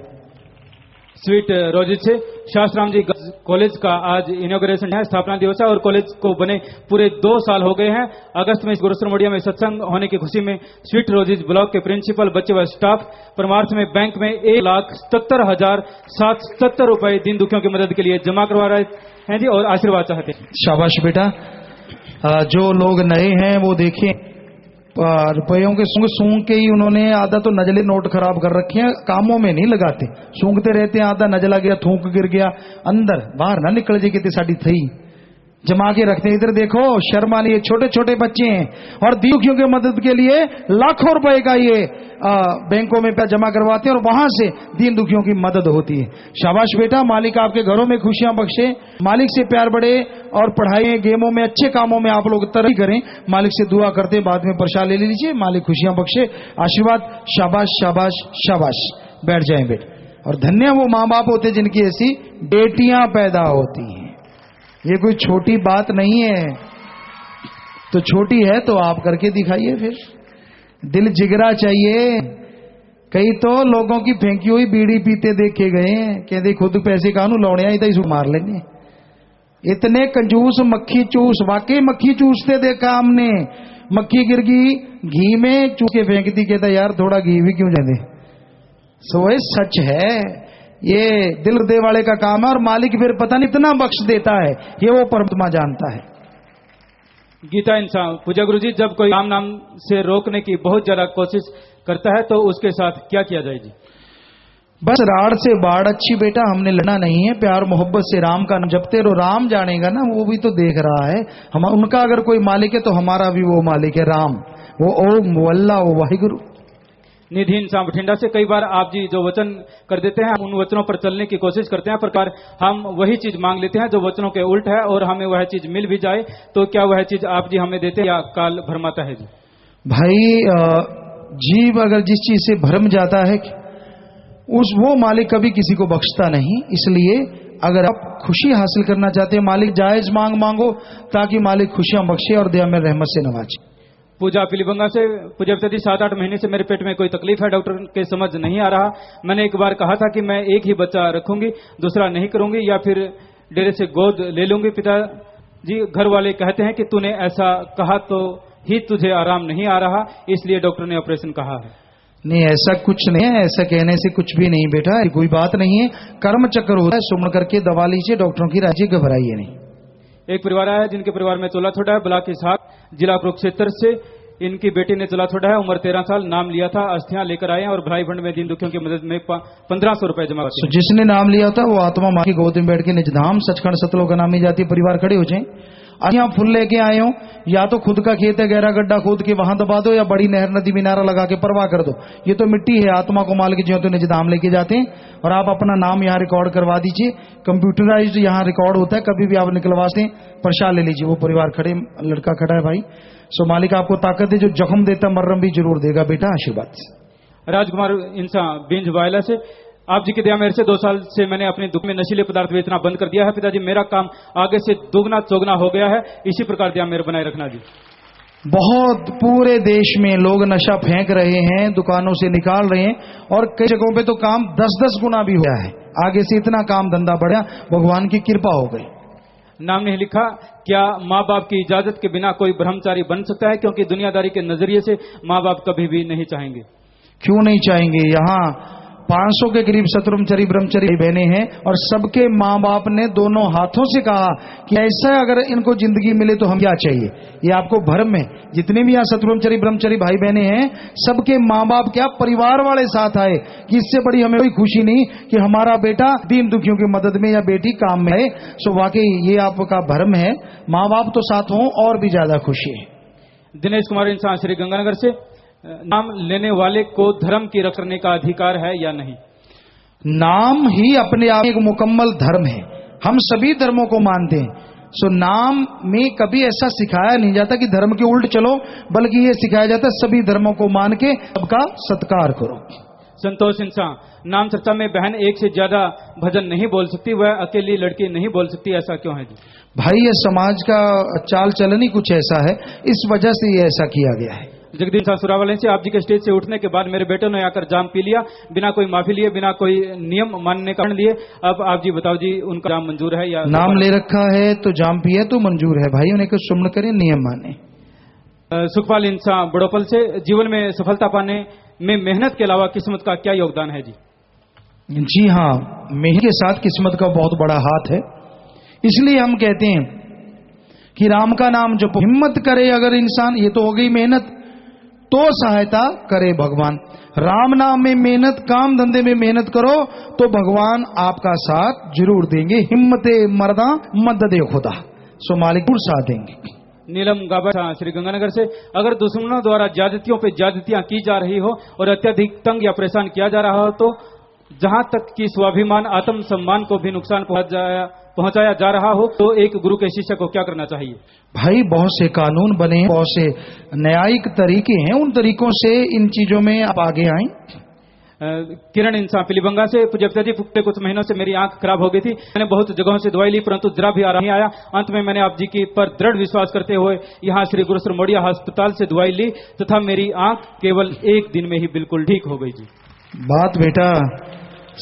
स्वीट रोजित से। शास्त्राम जी कॉलेज का आज इनॉग्रेशन है, स्थापना दिवस है और कॉलेज को बने पूरे 2 साल हो गए हैं। अगस्त में इस गुरुश्रमोडिया में सत्संग होने की खुशी में स्वीट रोजित ब्लॉक के प्रिंसिपल, बच्चे व स्टाफ परमार्थ में बैंक में 1,77,777 रुपए दीन दुखियों की मदद के लिए जमा करवा रहे हैं जी और आशीर्वाद चाहते हैं। शाबाश बेटा। जो लोग नए हैं वो देखें, रुपयों के सूंघ के ही उन्होंने आधा तो नजले नोट खराब कर रखे हैं, कामों में नहीं लगाते, सूंघते रहते हैं, आधा नजला गया, थूक गिर गया, अंदर बाहर ना निकल जाए कितनी साड़ी थी, जमा के रखते हैं। इधर देखो, शर्मा लिए छोटे छोटे बच्चे हैं और दुखियों की मदद के लिए लाखों रुपए का ये बैंकों में जमा करवाते हैं और वहां से दीन दुखियों की मदद होती है। शाबाश बेटा, मालिक आपके घरों में खुशियां बख्शे, मालिक से प्यार बढ़े और पढ़ाई, गेमों में, अच्छे कामों में आप लोग तरक्की करें। मालिक से दुआ करते, बाद में प्रसाद ले लीजिए, मालिक खुशियां बख्शे, आशीर्वाद। शाबाश शाबाश शाबाश। बैठ जाएं बेटा। और धन्य वो माँ बाप होते जिनकी ऐसी बेटियां पैदा होती हैं। ये कोई छोटी बात नहीं है, तो छोटी है तो आप करके दिखाइए, फिर दिल जिगरा चाहिए। कई तो लोगों की फेंकी हुई बीड़ी पीते देखे गए हैं, कहते खुद पैसे कानू लौड़िया ही मार लेंगे। इतने कंजूस मक्खी चूस, वाकई मक्खी चूसते देखा हमने। मक्खी गिर गई घी में, चूस के फेंकती, कहता यार थोड़ा घी भी क्यों जाने। सो ये सच है, ये दिल हृदय वाले का काम है और मालिक फिर पता नहीं इतना बख्श देता है, ये वो परमात्मा जानता है। गीता इंसान पूजा गुरु जी, जब कोई राम नाम से रोकने की बहुत ज्यादा कोशिश करता है तो उसके साथ क्या किया जाए जी? बस राड़ से बाढ़ अच्छी बेटा, हमने लड़ना नहीं है, प्यार मोहब्बत से राम का जपते रहो। राम जानेगा ना, वो भी तो देख रहा है। हम उनका अगर कोई मालिक है तो हमारा भी वो मालिक है, राम। वो ओम, वो अल्लाह, वो वाहिगुरु। निधि इंसान बठिंडा से, कई बार आप जी जो वचन कर देते हैं उन वचनों पर चलने की कोशिश करते हैं, पर हम वही चीज मांग लेते हैं जो वचनों के उल्ट है और हमें वह चीज मिल भी जाए, तो क्या वह चीज आप जी हमें देते हैं या काल भरमाता है जी? भाई जीव अगर जिस चीज से भरम जाता है वो मालिक कभी किसी को बख्शता नहीं। इसलिए अगर आप खुशी हासिल करना चाहते हैं, मालिक जायज मांगो ताकि मालिक खुशियां बख्शे और दया में रहमत से नवाजे। पूजा पीलीबंगा से, पूजा पिताजी 7-8 महीने से मेरे पेट में कोई तकलीफ है, डॉक्टर के समझ नहीं आ रहा। मैंने एक बार कहा था कि मैं एक ही बच्चा रखूंगी, दूसरा नहीं करूंगी या फिर डेरे से गोद ले लूंगी। पिताजी घर वाले कहते हैं कि तूने ऐसा कहा तो ही तुझे आराम नहीं आ रहा, इसलिए डॉक्टर ने ऑपरेशन कहा है। नहीं, ऐसा कुछ नहीं है, ऐसा कहने से कुछ भी नहीं बेटा, कोई बात नहीं है, कर्म चक्र होता है। सुमन करके दवा लीजिए, डॉक्टरों की राजी, घबराइए नहीं। एक परिवार है जिनके परिवार में चोला छोड़ा है, ब्लॉक हिसार, जिला कुरुक्षेत्र से। इनकी बेटी ने चोला छोड़ा है, उम्र 13 साल, नाम लिया था, अस्थियां लेकर आए हैं और भलाई फंड में दीन दुखियों की मदद में 1500 रुपए जमा किए। जिसने नाम लिया था वो आत्मा मां की गोद में बैठ के निजधाम सचखंड सतलोक नामी जाती परिवार खड़े हो जाए। यहाँ फुल लेके आए हो, या तो खुद का खेत है, गहरा गड्ढा खोद के वहां दबा दो, या बड़ी नहर नदी मिनारा लगा के परवाह कर दो। ये तो मिट्टी है, आत्मा को माल के जो तो निजधाम लेके जाते हैं। और आप अपना नाम यहाँ रिकॉर्ड करवा दीजिए, कंप्यूटराइज्ड यहाँ रिकॉर्ड होता है, कभी भी आप निकलवाते हैं, प्रसाद ले लीजिए। वो परिवार खड़े, लड़का खड़ा है भाई। सो मालिक आपको ताकत है, जो जख्म देता मर्रम भी जरूर देगा बेटा, आशीर्वाद। राजकुमार इंसान बिंज वायला से, आप जी की दया मेरे से 2 साल से मैंने अपने दुख में नशीले पदार्थ बेचना बंद कर दिया है। पिताजी मेरा काम आगे से दोगुना चौगुना हो गया है, इसी प्रकार दया मेरे बनाए रखना जी। बहुत पूरे देश में लोग नशा फेंक रहे हैं, दुकानों से निकाल रहे हैं और कई जगहों पे तो काम 10-10 गुना भी हुआ है। आगे से इतना काम धंधा बढ़ा, भगवान की कृपा हो गई। नाम नहीं लिखा, क्या माँ बाप की इजाजत के बिना कोई ब्रह्मचारी बन सकता है? क्योंकि दुनियादारी के नजरिए से माँ बाप कभी भी नहीं चाहेंगे। क्यों नहीं चाहेंगे? यहाँ 500 के करीब शतब्रह्मचारी ब्रह्मचारी बहने हैं और सबके माँ बाप ने दोनों हाथों से कहा कि ऐसा अगर इनको जिंदगी मिले तो हम क्या चाहिए। ये आपको भरम में जितने भी यहाँ शतब्रह्मचारी ब्रह्मचारी भाई बहने हैं, सबके माँ बाप क्या परिवार वाले साथ आए कि इससे बड़ी हमें कोई खुशी नहीं कि हमारा बेटा दीन दुखियों की मदद में या बेटी काम में है। सो वाकई ये आपका भरम है, माँ बाप तो साथ हों और भी ज्यादा खुशी है। दिनेश कुमार इंसान श्री गंगानगर से, नाम लेने वाले को धर्म की रक्षा करने का अधिकार है या नहीं? नाम ही अपने आप एक मुकम्मल धर्म है, हम सभी धर्मों को मानते हैं। सो नाम में कभी ऐसा सिखाया नहीं जाता कि धर्म के उल्ट चलो, बल्कि ये सिखाया जाता है सभी धर्मों को मान के सबका सत्कार करो। संतोष इंसान, नाम चर्चा में बहन एक से ज्यादा भजन नहीं बोल सकती, वह अकेली लड़की नहीं बोल सकती, ऐसा क्यों है जी? भाई ये समाज का चाल चलन ही कुछ ऐसा है, इस वजह से ये ऐसा किया गया है। जगदीश शाह सुरावाले से आप जी के स्टेज से उठने के बाद मेरे बेटे ने आकर जाम पी लिया, बिना कोई माफी लिए, बिना कोई नियम मानने का लिए। अब आप जी बताओ जी, उनका जाम मंजूर है या नाम ले रखा है तो जाम पिए तो मंजूर है भाई, उन्हें कुछ सुमन करें, नियम माने। सुखपाल इंसान बड़ोपल से, जीवन में सफलता पाने में मेहनत के अलावा किस्मत का क्या योगदान है जी? जी हाँ, मेहनत के साथ किस्मत का बहुत बड़ा हाथ है। इसलिए हम कहते हैं कि राम का नाम जो हिम्मत करे अगर इंसान, ये तो हो गई मेहनत, तो सहायता करे भगवान। राम नाम में मेहनत, काम धंधे में मेहनत करो तो भगवान आपका साथ जरूर देंगे। हिम्मते मर्दा मददे खुदा, सो मालिक साथ देंगे। नीलम गाबा श्री गंगानगर से, अगर दुश्मनों द्वारा ज्यादतियों पे ज्यादतियां की जा रही हो और अत्यधिक तंग या परेशान किया जा रहा हो, तो जहां तक कि स्वाभिमान आत्म सम्मान को भी नुकसान पहुंचाया जा रहा हो, तो एक गुरु के शिष्य को क्या करना चाहिए? भाई बहुत से कानून बने हैं, बहुत से न्यायिक तरीके हैं, उन तरीकों से इन चीजों में आप आगे आए। किरण इंसान पिलीबंगा से, पिता जी पिछले कुछ महीनों से मेरी आंख खराब हो गई थी, मैंने बहुत जगहों से दवाई ली परंतु जरा भी आराम नहीं आया। अंत में मैंने आप जी की पर दृढ़ विश्वास करते हुए यहाँ श्री गुरु सरमोड़िया अस्पताल से दवाई ली तथा मेरी आंख केवल एक दिन में ही बिल्कुल ठीक हो गई जी। बात बेटा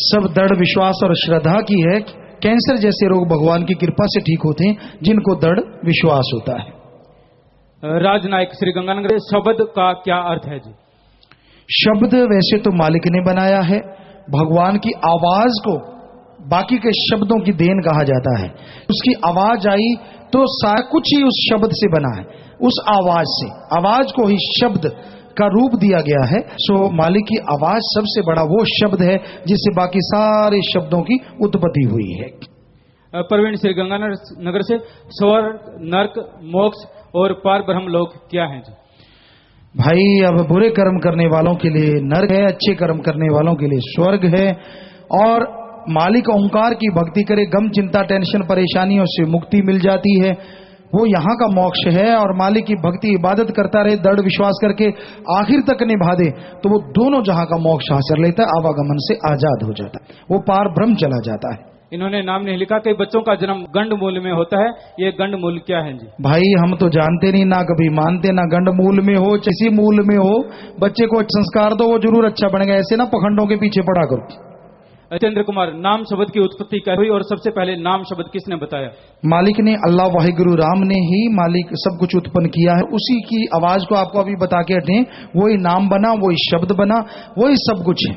सब दृढ़ विश्वास और श्रद्धा की है। कैंसर जैसे रोग भगवान की कृपा से ठीक होते हैं जिनको दृढ़ विश्वास होता है। राजनायक श्री गंगानगर, शब्द का क्या अर्थ है जी? शब्द वैसे तो मालिक ने बनाया है, भगवान की आवाज को बाकी के शब्दों की देन कहा जाता है। उसकी आवाज आई तो सारा कुछ ही उस शब्द से बना है, उस आवाज से, आवाज को ही शब्द का रूप दिया गया है। सो मालिक की आवाज सबसे बड़ा वो शब्द है जिससे बाकी सारे शब्दों की उत्पत्ति हुई है। प्रवीण श्री गंगानगर से, स्वर्ग, नरक, मोक्ष और पार ब्रह्म लोक क्या है जी? भाई अब बुरे कर्म करने वालों के लिए नरक है, अच्छे कर्म करने वालों के लिए स्वर्ग है। और मालिक ओंकार की भक्ति करे, गम चिंता टेंशन परेशानियों से मुक्ति मिल जाती है, वो यहाँ का मोक्ष है। और मालिक की भक्ति इबादत करता रहे, दृढ़ विश्वास करके आखिर तक निभा दे तो वो दोनों जहां का मोक्ष हासिल लेता है, आवागमन से आजाद हो जाता है, वो पार ब्रह्म चला जाता है। इन्होंने नाम नहीं लिखा, कई बच्चों का जन्म गंड मूल में होता है, ये गंड मूल क्या है जी? भाई हम तो जानते नहीं, ना कभी मानते, ना गंड मूल में हो किसी मूल में हो, बच्चे को संस्कार दो वो जरूर अच्छा बनेगा, ऐसे ना पखंडों के पीछे पड़ा करो। चंद्र कुमार, नाम शब्द की उत्पत्ति क्या हुई और सबसे पहले नाम शब्द किसने बताया? मालिक ने, अल्लाह वाहिगुरु राम ने ही मालिक सब कुछ उत्पन्न किया है, उसी की आवाज को आपको अभी बता के हटे, वही नाम बना, वही शब्द बना, वही सब कुछ है।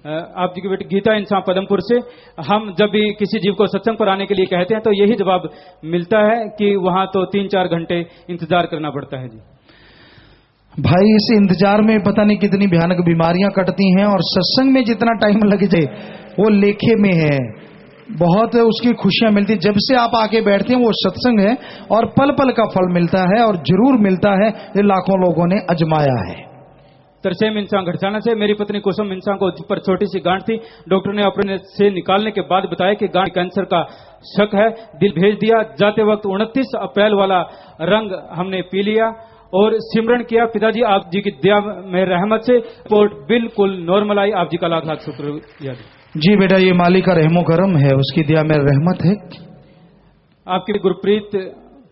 आप जी की बेटी गीता इंसान पदमपुर से, हम जब भी किसी जीव को सत्संग पर आने के लिए कहते हैं तो यही जवाब मिलता है कि वहां तो 3-4 घंटे इंतजार करना पड़ता है जी। भाई इस इंतजार में पता नहीं कितनी भयानक बीमारियां कटती हैं, और सत्संग में जितना टाइम लग जाए वो लेखे में है, बहुत उसकी खुशियां मिलती। जब से आप आके बैठते हैं वो सत्संग है और पल पल का फल मिलता है, और जरूर मिलता है, ये लाखों लोगों ने अजमाया है। तरसेम इंसान घटसाना से, मेरी पत्नी कुसुम इंसान को पर छोटी सी गांठ थी, डॉक्टर ने ऑपरेशन से निकालने के बाद बताया कि गांठ कैंसर का शक है, दिल भेज दिया। जाते वक्त 29 अप्रैल वाला रंग हमने पी लिया और सिमरन किया। पिताजी आप जी की दया में रहमत से रिपोर्ट बिल्कुल नॉर्मल आई, आप जी का लाख लाख शुक्रिया जी। बेटा ये मालिक का रहमो करम है, उसकी दया में रहमत है। आपकी गुरप्रीत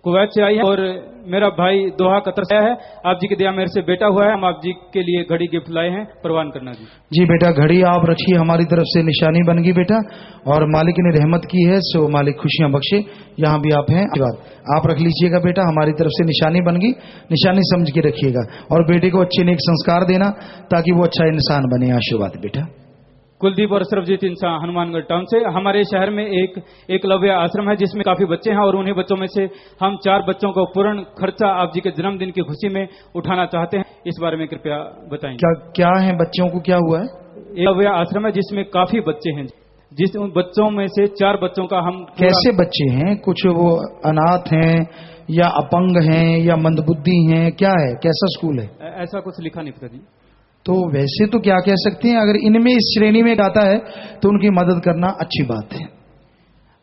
कुवैत से आई है और मेरा भाई दोहा कतर से आया है, आप जी की दया मेरे से बेटा हुआ है, हम आप जी के लिए घड़ी गिफ्ट लाए हैं, परवान करना जी। जी बेटा घड़ी आप रखिए, हमारी तरफ से निशानी बन गई बेटा, और मालिक ने रहमत की है, सो मालिक खुशियां बख्शे। यहाँ भी आप हैं, आप रख लीजिएगा बेटा, हमारी तरफ से निशानी बन गई, निशानी समझ के रखिएगा। और बेटे को अच्छे नेक संस्कार देना ताकि वो अच्छा इंसान बने। आशीर्वाद बेटा। कुलदीप और सरबजीत इंसान हनुमानगढ़ टाउन से, हमारे शहर में एक एकलव्य आश्रम है जिसमें काफी बच्चे हैं और उन्हीं बच्चों में से हम 4 बच्चों को पूर्ण खर्चा आप जी के जन्मदिन की खुशी में उठाना चाहते हैं, इस बारे में कृपया बताएं। क्या है बच्चों को, क्या हुआ है? एकलव्य आश्रम है जिसमें काफी बच्चे हैं, जिस उन बच्चों में से 4 बच्चों का हम। कैसे बच्चे हैं? कुछ वो अनाथ हैं या अपंग हैं या मंदबुद्धि हैं, क्या है, कैसा स्कूल है? ऐसा कुछ लिखा नहीं पिताजी। तो वैसे तो क्या कह सकते हैं, अगर इनमें इस श्रेणी में आता है तो उनकी मदद करना अच्छी बात है।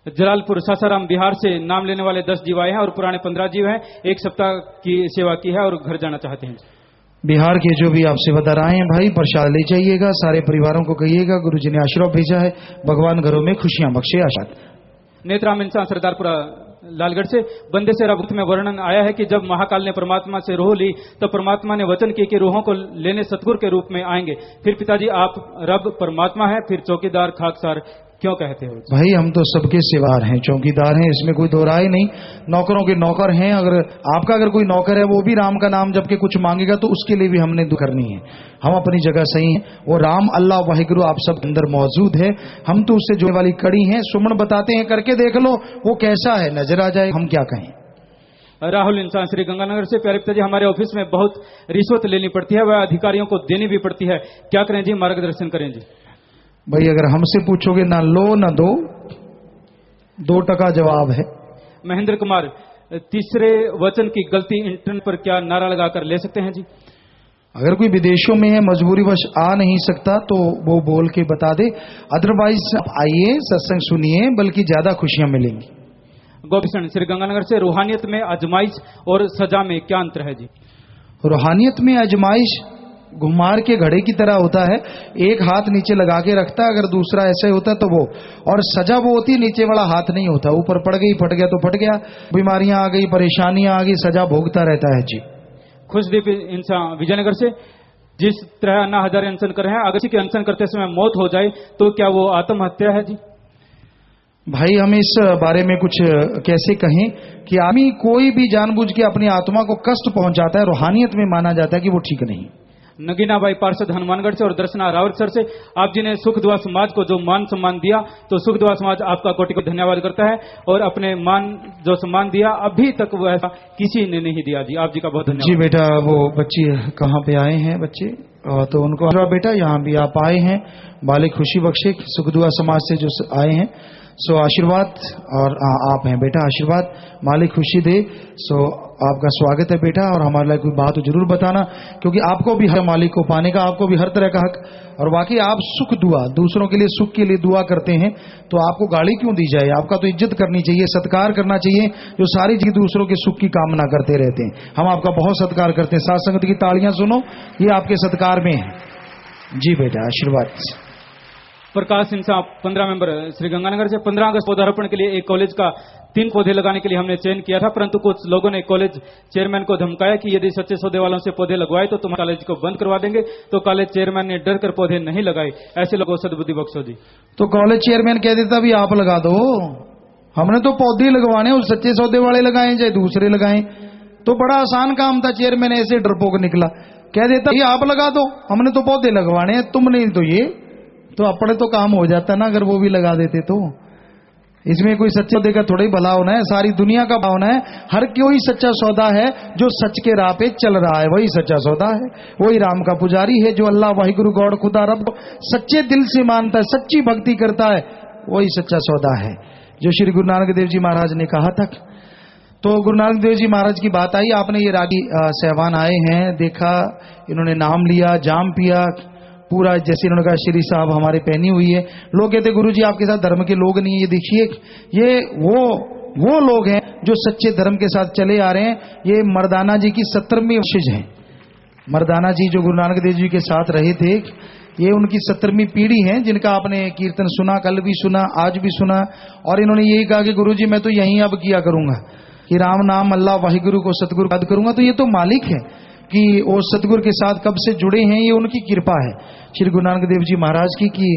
जलालपुर सासाराम बिहार से नाम लेने वाले 10 जीव आए हैं और पुराने 15 जीव हैं, 1 सप्ताह की सेवा की है और घर जाना चाहते हैं। बिहार के जो भी आप सेवादार आए हैं भाई, प्रसाद ले जाइएगा, सारे परिवारों को कहिएगा गुरुजी ने आशीर्वाद भेजा है, भगवान घरों में खुशियां बख्शे। आशाद नेत्राम इंसान सरदारपुरा लालगढ़ से। बंदे से रब में वर्णन आया है कि जब महाकाल ने परमात्मा से रूह ली तो परमात्मा ने वचन किया कि रूहों को लेने सतगुरु के रूप में आएंगे। फिर पिताजी आप रब परमात्मा है, फिर चौकीदार खाकसार क्यों कहते हो? भाई हम तो सबके सेवार हैं, चौकीदार हैं, इसमें कोई दो राय नहीं। नौकरों के नौकर हैं। अगर कोई नौकर है वो भी राम का नाम जब के कुछ मांगेगा तो उसके लिए भी हमने दुआ करनी है। हम अपनी जगह सही हैं। वो राम अल्लाह वाहिगुरु आप सब अंदर मौजूद है। हम तो उससे जुड़ने वाली कड़ी हैं। सुमन बताते हैं, करके देख लो वो कैसा है, नजर आ जाए, हम क्या कहें। राहुल इंसान श्री गंगानगर से। प्यारे पिताजी हमारे ऑफिस में बहुत रिश्वत लेनी पड़ती है, वह अधिकारियों को देनी भी पड़ती है, क्या करें जी? मार्गदर्शन करें जी। भाई अगर हमसे पूछोगे ना लो ना दो, 2% जवाब है। महेंद्र कुमार, तीसरे वचन की गलती इंटरनेट पर क्या नारा लगाकर ले सकते हैं जी? अगर कोई विदेशों में है, मजबूरीवश आ नहीं सकता तो वो बोल के बता दे, अदरवाइज आइए, सत्संग सुनिए, बल्कि ज्यादा खुशियां मिलेंगी। गोपीचंद श्री गंगानगर से। रूहानियत में आजमाइश और सजा में क्या अंतर है जी? रूहानियत में आजमाइश घुमार के घड़े की तरह होता है, एक हाथ नीचे लगा के रखता है, अगर दूसरा ऐसे होता तो वो, और सजा वो होती है नीचे वाला हाथ नहीं होता, ऊपर पड़ गई, फट गया तो फट गया, बीमारियां आ गई, परेशानियां आ गई, सजा भोगता रहता है जी। खुशदीप इंसान विजयनगर से। जिस तरह अन्ना हजारे अनशन कर रहे हैं, अगर किसी के अनशन करते समय मौत हो जाए तो क्या वो आत्महत्या है जी? भाई हम इस बारे में कुछ कैसे कहें कि आदमी कोई भी जानबूझ के अपनी आत्मा को कष्ट पहुंचाता है, रूहानियत में माना जाता है कि वो ठीक नहीं। नगीना भाई पार्षद हनुमानगढ़ से और दर्शना रावत सर से। आप जी ने सुख दुआ समाज को जो मान सम्मान दिया तो सुख दुआ समाज आपका कोटि को धन्यवाद करता है, और अपने मान जो सम्मान दिया अभी तक वह किसी ने नहीं दिया जी। आप जी का बहुत धन्यवाद। जी बेटा, वो बच्चे कहाँ पे आए हैं बच्चे, तो उनको बेटा यहाँ भी आप आए हैं, मालिक खुशी बख्शे, सुख दुआ समाज से जो आए हैं, सो आशीर्वाद, और आप हैं बेटा आशीर्वाद, मालिक खुशी दे। सो आपका स्वागत है बेटा, और हमारे लिए कोई बात तो जरूर बताना, क्योंकि आपको भी हर मालिक को पाने का, आपको भी हर तरह का हक, और बाकी आप सुख दुआ, दूसरों के लिए सुख के लिए दुआ करते हैं, तो आपको गाली क्यों दी जाए? आपका तो इज्जत करनी चाहिए, सत्कार करना चाहिए, जो सारी चीज दूसरों के सुख की कामना करते रहते हैं। हम आपका बहुत सत्कार करते हैं, साथ संगत की तालियां सुनो, ये आपके सत्कार में है। जी बेटा आशीर्वाद। प्रकाश सिंह साहब 15 मेंबर श्री गंगानगर से। 15 अगस्त पौधारोपण के लिए एक कॉलेज का 3 पौधे लगाने के लिए हमने चयन किया था, परंतु कुछ लोगों ने कॉलेज चेयरमैन को धमकाया कि यदि सच्चे सौदे वालों से पौधे लगवाए तो तुम्हारे कॉलेज को बंद करवा देंगे, तो कॉलेज चेयरमैन ने डर कर पौधे नहीं लगाए। ऐसे लोगों को सद्बुद्धि बख्शो जी। तो कॉलेज चेयरमैन कह देता भी आप लगा दो, हमने तो पौधे लगवाने, उस सच्चे सौदे वाले लगाएं चाहे दूसरे लगाएं, तो बड़ा आसान काम था। चेयरमैन ऐसे डरपोक निकला, कह देता ये आप लगा दो, हमने तो पौधे लगवाने हैं, तुम नहीं तो ये, तो अपने तो काम हो जाता ना अगर वो भी लगा देते तो। इसमें कोई सच्चे सौदे का थोड़ा ही भला होना है, सारी दुनिया का भावना है। हर कोई सच्चा सौदा है जो सच के राह पे चल रहा है, वही सच्चा सौदा है, वही राम का पुजारी है, जो अल्लाह वाहिगुरु गॉड खुदा रब को सच्चे दिल से मानता है, सच्ची भक्ति करता है, वही सच्चा सौदा है, जो श्री गुरु नानक देव जी महाराज ने कहा था। तो गुरु नानक देव जी महाराज की बात आई, आपने ये रागी सहवान आए हैं, देखा, इन्होंने नाम लिया, जाम पिया पूरा, जैसे इन्होंने कहा श्री साहब हमारे पहनी हुई है। लोग कहते गुरु जी आपके साथ धर्म के लोग नहीं है, ये देखिए ये वो लोग हैं जो सच्चे धर्म के साथ चले आ रहे हैं। ये मर्दाना जी की 17वीं वंशज हैं। मर्दाना जी जो गुरु नानक देव जी के साथ रहे थे, ये उनकी 17वीं पीढ़ी है, जिनका आपने कीर्तन सुना, कल भी सुना, आज भी सुना, और इन्होंने यही कहा कि गुरु जी मैं तो यहीं अब किया करूंगा कि राम नाम अल्लाह वाहिगुरु को सतगुरु याद करूंगा। तो ये तो मालिक है कि वो सतगुरु के साथ कब से जुड़े हैं, ये उनकी कृपा है श्री गुरु नानक देव जी महाराज की, कि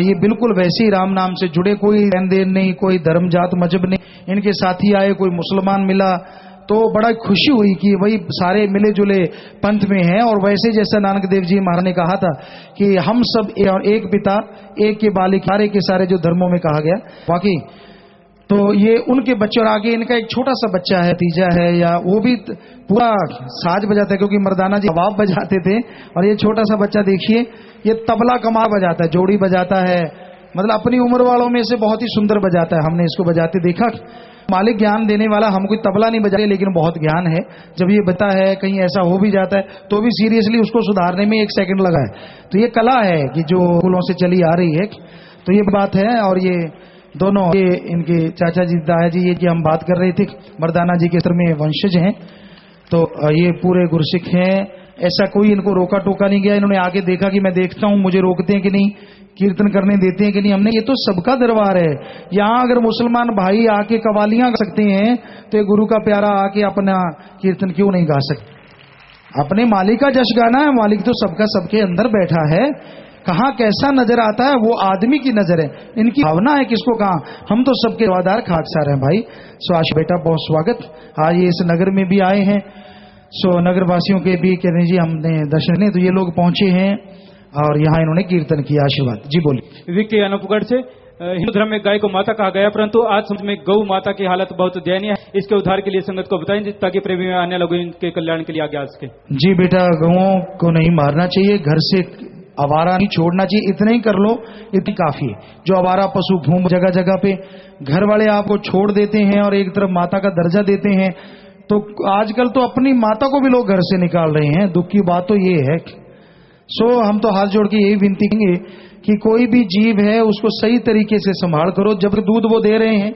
ये बिल्कुल वैसे ही राम नाम से जुड़े, कोई लेन देन नहीं, कोई धर्म जात मजहब नहीं। इनके साथी आए, कोई मुसलमान मिला तो बड़ा खुशी हुई कि वही सारे मिले जुले पंथ में हैं। और वैसे जैसा नानक देव जी महाराज ने कहा था कि हम सब एक पिता एक के बालिक, सारे के सारे जो धर्मों में कहा गया, वाकई तो ये उनके बच्चे, और आगे इनका एक छोटा सा बच्चा है, तीजा है, या वो भी पूरा साज बजाता है, क्योंकि मर्दाना जी अवाब बजाते थे, और ये छोटा सा बच्चा देखिए ये तबला कमाल बजाता है, जोड़ी बजाता है, मतलब अपनी उम्र वालों में से बहुत ही सुंदर बजाता है। हमने इसको बजाते देखा। मालिक ज्ञान देने वाला, हम कोई तबला नहीं बजाते लेकिन बहुत ज्ञान है। जब ये बता है कहीं ऐसा हो भी जाता है तो भी सीरियसली उसको सुधारने में 1 सेकंड लगा है। तो ये कला है कि जो कुलों से चली आ रही है, तो ये बात है। और ये दोनों, ये इनके चाचा जी, दाया जी, ये कि हम बात कर रहे थे, मर्दाना जी के सर में वंशज हैं, तो ये पूरे गुरसिख हैं। ऐसा कोई इनको रोका टोका नहीं गया, इन्होंने आगे देखा कि मैं देखता हूं मुझे रोकते हैं कि नहीं, कीर्तन करने देते हैं कि नहीं? हमने, ये तो सबका दरबार है। यहाँ अगर मुसलमान भाई आके कवालियां गा सकते हैं तो ये गुरु का प्यारा आके अपना कीर्तन क्यों नहीं गा सकते? अपने मालिक का जश गाना है। मालिक तो सबका सबके अंदर बैठा है। कहाँ कैसा नजर आता है वो आदमी की नजर है, इनकी भावना है किसको कहाँ। हम तो सबके सेवादार खाकसार हैं भाई। सो आश बेटा बहुत स्वागत, आज ये इस नगर में भी आए हैं। सो नगर वासियों के भी कह रहे जी हमने दर्शन ने, तो ये लोग पहुंचे हैं और यहाँ इन्होंने कीर्तन किया। आशीर्वाद जी बोलिए। विक्की अनूपगढ़ से हिंदू धर्म में गाय को माता कहा गया, परंतु आज समाज में गौ माता की हालत बहुत दयनीय है। इसके उद्धार के लिए संगत को बताएं ताकि प्रेमी में आने लोग इनके कल्याण के लिए आगे आ सके। जी बेटा, गौओं को नहीं मारना चाहिए, घर से आवारा नहीं छोड़ना चाहिए, इतना ही कर लो, इतनी काफी है। जो आवारा पशु घूम जगह जगह पे, घर वाले आपको छोड़ देते हैं और एक तरफ माता का दर्जा देते हैं, तो आजकल तो अपनी माता को भी लोग घर से निकाल रहे हैं। दुख की बात तो ये है। सो हम तो हाथ जोड़ के यही विनती करेंगे कि कोई भी जीव है उसको सही तरीके से संभाल करो। जब तक दूध वो दे रहे हैं,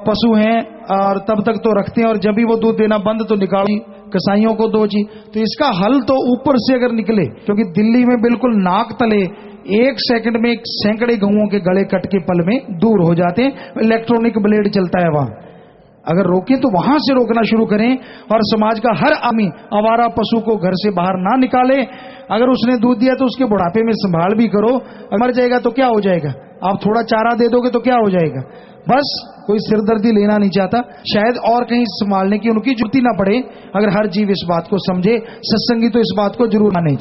पशु हैं, और तब तक तो रखते हैं, और जब भी वो दूध देना बंद तो निकालो, कसाईयों को दो जी। तो इसका हल तो ऊपर से अगर निकले, क्योंकि दिल्ली में बिल्कुल नाक तले 1 सेकंड में सैकड़े गऊओं के गले कट के पल में दूर हो जाते हैं। इलेक्ट्रॉनिक ब्लेड चलता है वहां, अगर रोकें तो वहां से रोकना शुरू करें। और समाज का हर आदमी आवारा पशु को घर से बाहर ना निकाले। अगर उसने दूध दिया तो उसके बुढ़ापे में संभाल भी करो। मर जाएगा तो क्या हो जाएगा? आप थोड़ा चारा दे दोगे तो क्या हो जाएगा? बस कोई सिरदर्दी लेना नहीं चाहता, शायद और कहीं संभालने की उनकी जरूरत ही ना पड़े। अगर हर जीव इस बात को समझे, सत्संगी तो इस बात को जरूर माने।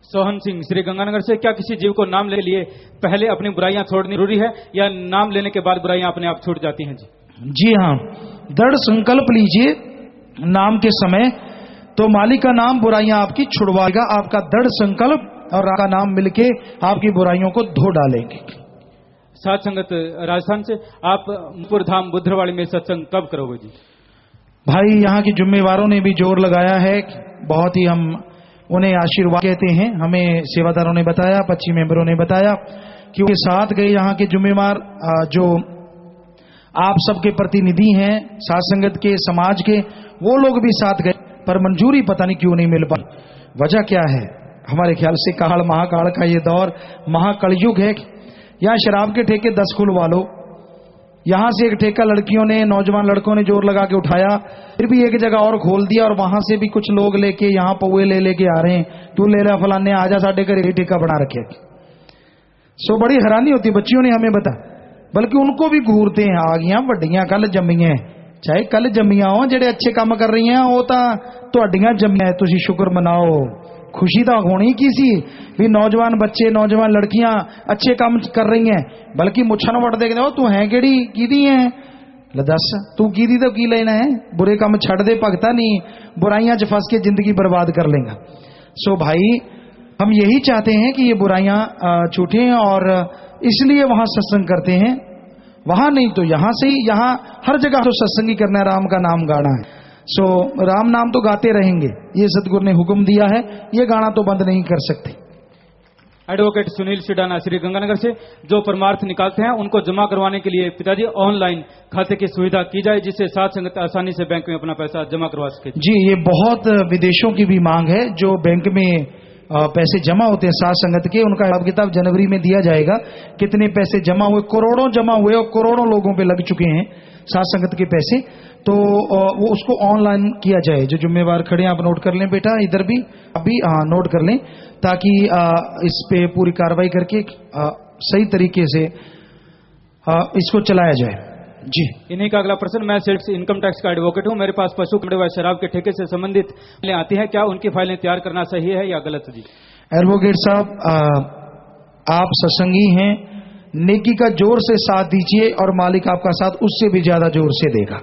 सोहन सिंह श्री गंगानगर से, क्या किसी जीव को नाम ले लिए पहले अपनी बुराइयां छोड़नी जरूरी है या नाम लेने के बाद बुराइयां अपने आप छूट जाती हैं? जी हाँ, दृढ़ संकल्प लीजिए नाम के समय, तो मालिक का नाम बुराइयां आपकी छुड़वाएगा। आपका दृढ़ संकल्प और का नाम मिलके आपकी बुराइयों को धो डालेंगे। साथ संगत राजस्थान से, आप मुपुर धाम बुद्धवाड़ी में सत्संग कब करोगे जी? भाई यहाँ के जिम्मेवारों ने भी जोर लगाया है, बहुत ही हम उन्हें आशीर्वाद कहते हैं। हमें सेवादारों ने बताया, 25 मेंबरों ने बताया कि उनके साथ गए यहाँ के जिम्मेवार जो आप सबके प्रतिनिधि हैं, साथ संगत के, समाज के, वो लोग भी साथ गए, पर मंजूरी पता नहीं क्यों नहीं मिल पाई। वजह क्या है? हमारे ख्याल से काल महाकाल का ये दौर महाकलयुग है। यहाँ शराब के ठेके 10 खुलवा लो। यहां से एक ठेका लड़कियों ने, नौजवान लड़कों ने जोर लगा के उठाया, फिर भी एक जगह और खोल दिया, और वहां से भी कुछ लोग लेके यहाँ पौए ले लेके आ रहे हैं। तू ले ला फलाने, आजा साढ़े घर ये ठेका बना रखे। सो बड़ी हैरानी होती, बच्चियों ने हमें बता, बल्कि उनको भी घूरते हैं। आ गया वड्डियां कल जम्मियां, चाहे कल जम्मियां हो, जेडे अच्छे काम कर रही हैं वो तो तुहाडियां जम्मियां, तुसी शुक्र मनाओ। खुशी तो होनी की सी भी नौजवान बच्चे, नौजवान लड़कियां अच्छे काम कर रही हैं, बल्कि मुछन वट दे के तू है केड़ी कीदी है, ले दस तू कीदी तो की लेना है। बुरे काम छड़ दे भगता नहीं, बुराइयां च फंस के जिंदगी बर्बाद कर लेगा। सो भाई हम यही चाहते हैं कि ये बुराइयां छूटें, और इसलिए वहां सत्संग करते हैं। वहां नहीं तो यहां से ही, यहां हर जगह तो सत्संगी करना है, राम का नाम गाना है। सो राम नाम तो गाते रहेंगे, ये सतगुरु ने हुक्म दिया है, ये गाना तो बंद नहीं कर सकते। एडवोकेट सुनील सिडाना श्री गंगानगर से, जो परमार्थ निकालते हैं उनको जमा करवाने के लिए पिताजी ऑनलाइन खाते की सुविधा की जाए, जिससे साथ संगत आसानी से बैंक में अपना पैसा जमा करवा सके। जी, ये बहुत विदेशों की भी मांग है। जो बैंक में पैसे जमा होते हैं साथ संगत के, उनका हिसाब किताब जनवरी में दिया जाएगा। कितने पैसे जमा हुए, करोड़ों जमा हुए, और करोड़ों लोगों पे लग चुके हैं साथ संगत के पैसे। तो वो उसको ऑनलाइन किया जाए। जो जिम्मेवार खड़े हैं आप नोट कर लें बेटा, इधर भी अभी नोट कर लें, ताकि इस पे पूरी कार्रवाई करके सही तरीके से इसको चलाया जाए। जी, इन्हीं का अगला प्रश्न, मैं सेल्स इनकम टैक्स का एडवोकेट हूं, मेरे पास पशु कपड़े व शराब के ठेके से संबंधित फाइलें आती हैं, क्या उनकी फाइलें तैयार करना सही है या गलत? जी एडवोकेट साहब, आप सत्संगी हैं, नेकी का जोर से साथ दीजिए और मालिक आपका साथ उससे भी ज्यादा जोर से देगा।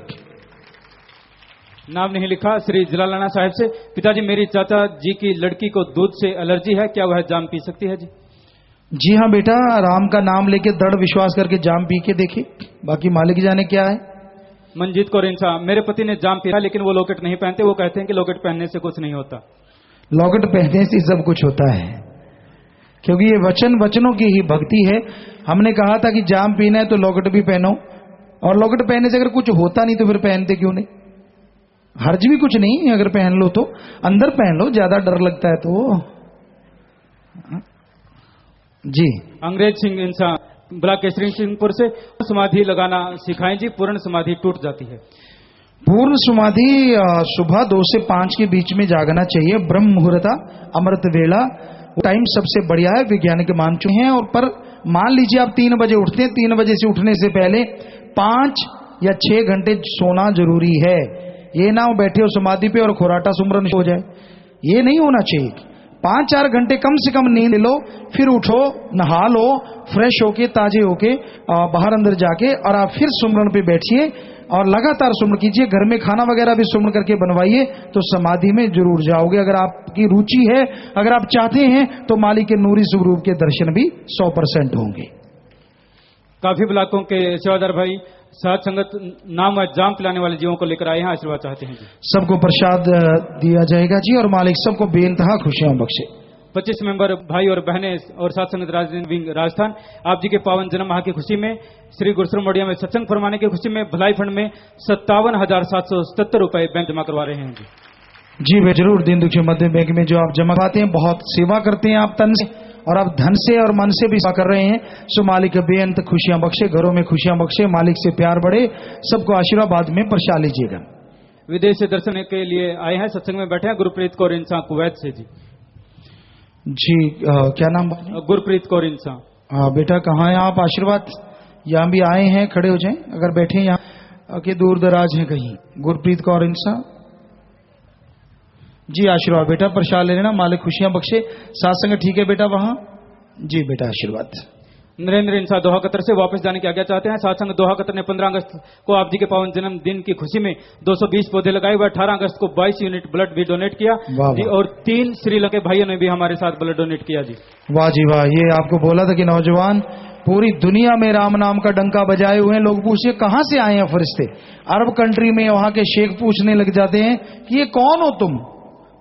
नाम नहीं लिखा, श्री जलालाना साहब से, पिताजी मेरी चाचा जी की लड़की को दूध से एलर्जी है, क्या वह जाम पी सकती है? जी जी हाँ बेटा, राम का नाम लेके दृढ़ विश्वास करके जाम पी के देखिए, बाकी मालिक जाने क्या है। मंजीत कौर इंसान, मेरे पति ने जाम पिया लेकिन वो लॉकेट नहीं पहनते, वो कहते हैं कि लॉकेट पहनने से कुछ नहीं होता। लॉकेट पहनने से सब कुछ होता है, क्योंकि ये वचनों की ही भक्ति है। हमने कहा था कि जाम पीना है तो लॉकेट भी पहनो, और लॉकेट पहनने से अगर कुछ होता नहीं तो फिर पहनते क्यों नहीं? हर्ज भी कुछ नहीं, अगर पहन लो तो अंदर पहन लो, ज्यादा डर लगता है तो। जी अंग्रेज सिंह इंसान ब्लॉक केसरी सिंहपुर से समाधि लगाना सिखाएं जी, पूर्ण समाधि टूट जाती है। पूर्ण समाधि सुबह 2 से 5 के बीच में जागना चाहिए। ब्रह्म मुहूर्त अमृत वेला वो टाइम सबसे बढ़िया है, वैज्ञानिक मान चुके हैं। और पर मान लीजिए आप 3 बजे उठते हैं, 3 बजे से उठने से पहले 5 या 6 घंटे सोना जरूरी है। ये ना हो बैठे हो समाधि पे और खुराटा सुमरन हो जाए, ये नहीं होना चाहिए। 5-4 घंटे कम से कम नींद लो, फिर उठो, नहा लो, फ्रेश होके ताजे होके बाहर अंदर जाके और आप फिर सुमरन पे बैठिए और लगातार सुमरन कीजिए। घर में खाना वगैरह भी सुमरन करके बनवाइए तो समाधि में जरूर जाओगे। अगर आपकी रुचि है, अगर आप चाहते हैं तो मालिक के नूरी स्वरूप के दर्शन भी 100% होंगे। काफी ब्लॉकों के सेवादार भाई साथ संगत नाम व जाम पिलाने वाले जीवों को लेकर आए हैं, आशीर्वाद चाहते हैं जी। सबको प्रसाद दिया जाएगा जी और मालिक सबको बेइंतहा खुशियां बख्शे। 25 मेंबर भाई और बहनें और साथ संगत राजस्थान आप जी के पावन जन्म माह की खुशी में श्री गुरुश्रम मोडिया में सत्संग फरमाने की खुशी में भलाई फंड में 57,777 रुपए बैंक जमा करवा रहे हैं जी। वे जरूर दीन दुखी मध्य बैंक में जो आप जमा कराते हैं, बहुत सेवा करते हैं आप तन से और आप धन से और मन से भी सेवा कर रहे हैं। सो मालिक बेअंत खुशियां बख्शे, घरों में खुशियां बख्शे, मालिक से प्यार बढ़े, सबको आशीर्वाद में प्रसाद लीजिएगा। विदेश से दर्शन के लिए आए हैं, सत्संग में बैठे हैं गुरप्रीत कौर इंसान कुवैत से जी। क्या नाम? गुरप्रीत कौर इंसान। बेटा कहाँ है आप? आशीर्वाद यहाँ भी आए हैं, खड़े हो जाएं अगर बैठे यहाँ के दूर दराज हैं कहीं। गुरप्रीत कौर इंसान जी, आशीर्वाद बेटा, प्रसाद ले लेना, मालिक खुशियां बख्शे। सात्संग ठीक है बेटा वहां जी? बेटा आशीर्वाद। नरेंद्र इंसान दोहा कतर से वापस जाने की आज्ञा चाहते हैं। सात्संग दोहा कतर ने 15 अगस्त को आप जी के पावन जन्मदिन की खुशी में 220 पौधे लगाए हुए, 18 अगस्त को 22 यूनिट ब्लड भी डोनेट किया जी। और 3 श्रीलंका भाइयों ने भी हमारे साथ ब्लड डोनेट किया जी। वाह जी वाह। ये आपको बोला था कि नौजवान पूरी दुनिया में राम नाम का डंका बजाए हुए हैं। लोग पूछे कहां से आए हैं फरिश्ते, अरब कंट्री में वहां के शेख पूछने लग जाते हैं कि ये कौन हो तुम,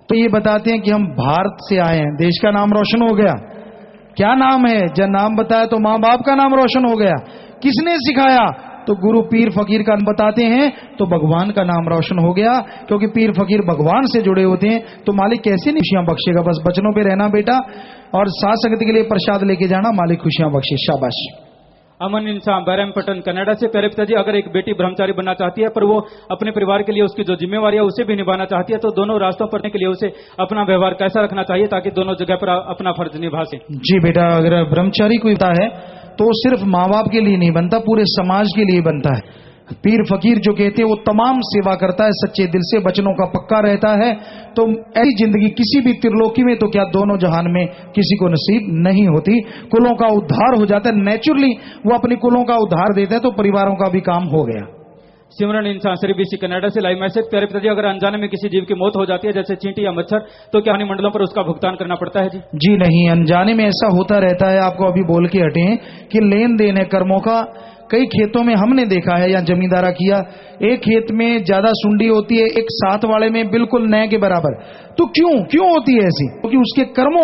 तो ये बताते हैं कि हम भारत से आए हैं। देश का नाम रोशन हो गया। क्या नाम है? जब नाम बताया तो माँ बाप का नाम रोशन हो गया। किसने सिखाया? तो गुरु पीर फकीर का बताते हैं तो भगवान का नाम रोशन हो गया, क्योंकि पीर फकीर भगवान से जुड़े होते हैं। तो मालिक कैसे नहीं खुशियां बख्शेगा। बस बचनों पे रहना बेटा और साथ संगति के लिए प्रसाद लेके जाना, मालिक खुशियां बख्शे। शाबाश। अमन इंसान बैरमपटन कनाडा से, प्यारे पिताजी अगर एक बेटी ब्रह्मचारी बनना चाहती है पर वो अपने परिवार के लिए उसकी जो जिम्मेवारी है उसे भी निभाना चाहती है, तो दोनों रास्तों पर के लिए उसे अपना व्यवहार कैसा रखना चाहिए ताकि दोनों जगह पर अपना फर्ज निभा सके? जी बेटा, अगर ब्रह्मचारी कोई होता है तो सिर्फ माँ बाप के लिए नहीं बनता, पूरे समाज के लिए बनता है। पीर फकीर जो कहते हैं वो तमाम सेवा करता है, सच्चे दिल से वचनों का पक्का रहता है। तो ऐसी जिंदगी किसी भी त्रिलोकी में तो क्या दोनों जहान में किसी को नसीब नहीं होती। कुलों का उद्धार हो जाता है, नेचुरली वो अपने कुलों का उद्धार देता है, तो परिवारों का भी काम हो गया। सिमरन इंसान श्री बीसी कनाडा से लाइव मैसेज, प्यारे पिताजी अगर अनजाने में किसी जीव की मौत हो जाती है जैसे चींटी या मच्छर, तो क्या हानि मंडलों पर उसका भुगतान करना पड़ता है? जी नहीं, अनजाने में ऐसा होता रहता है। आपको अभी बोल के हटे हैं कि लेन देन है कर्मों का। कई खेतों में हमने देखा है या जमींदारा किया, एक खेत में ज्यादा सुंडी होती है, एक साथ वाले में बिल्कुल नए के बराबर। तो क्यों होती है ऐसी? क्योंकि उसके कर्मों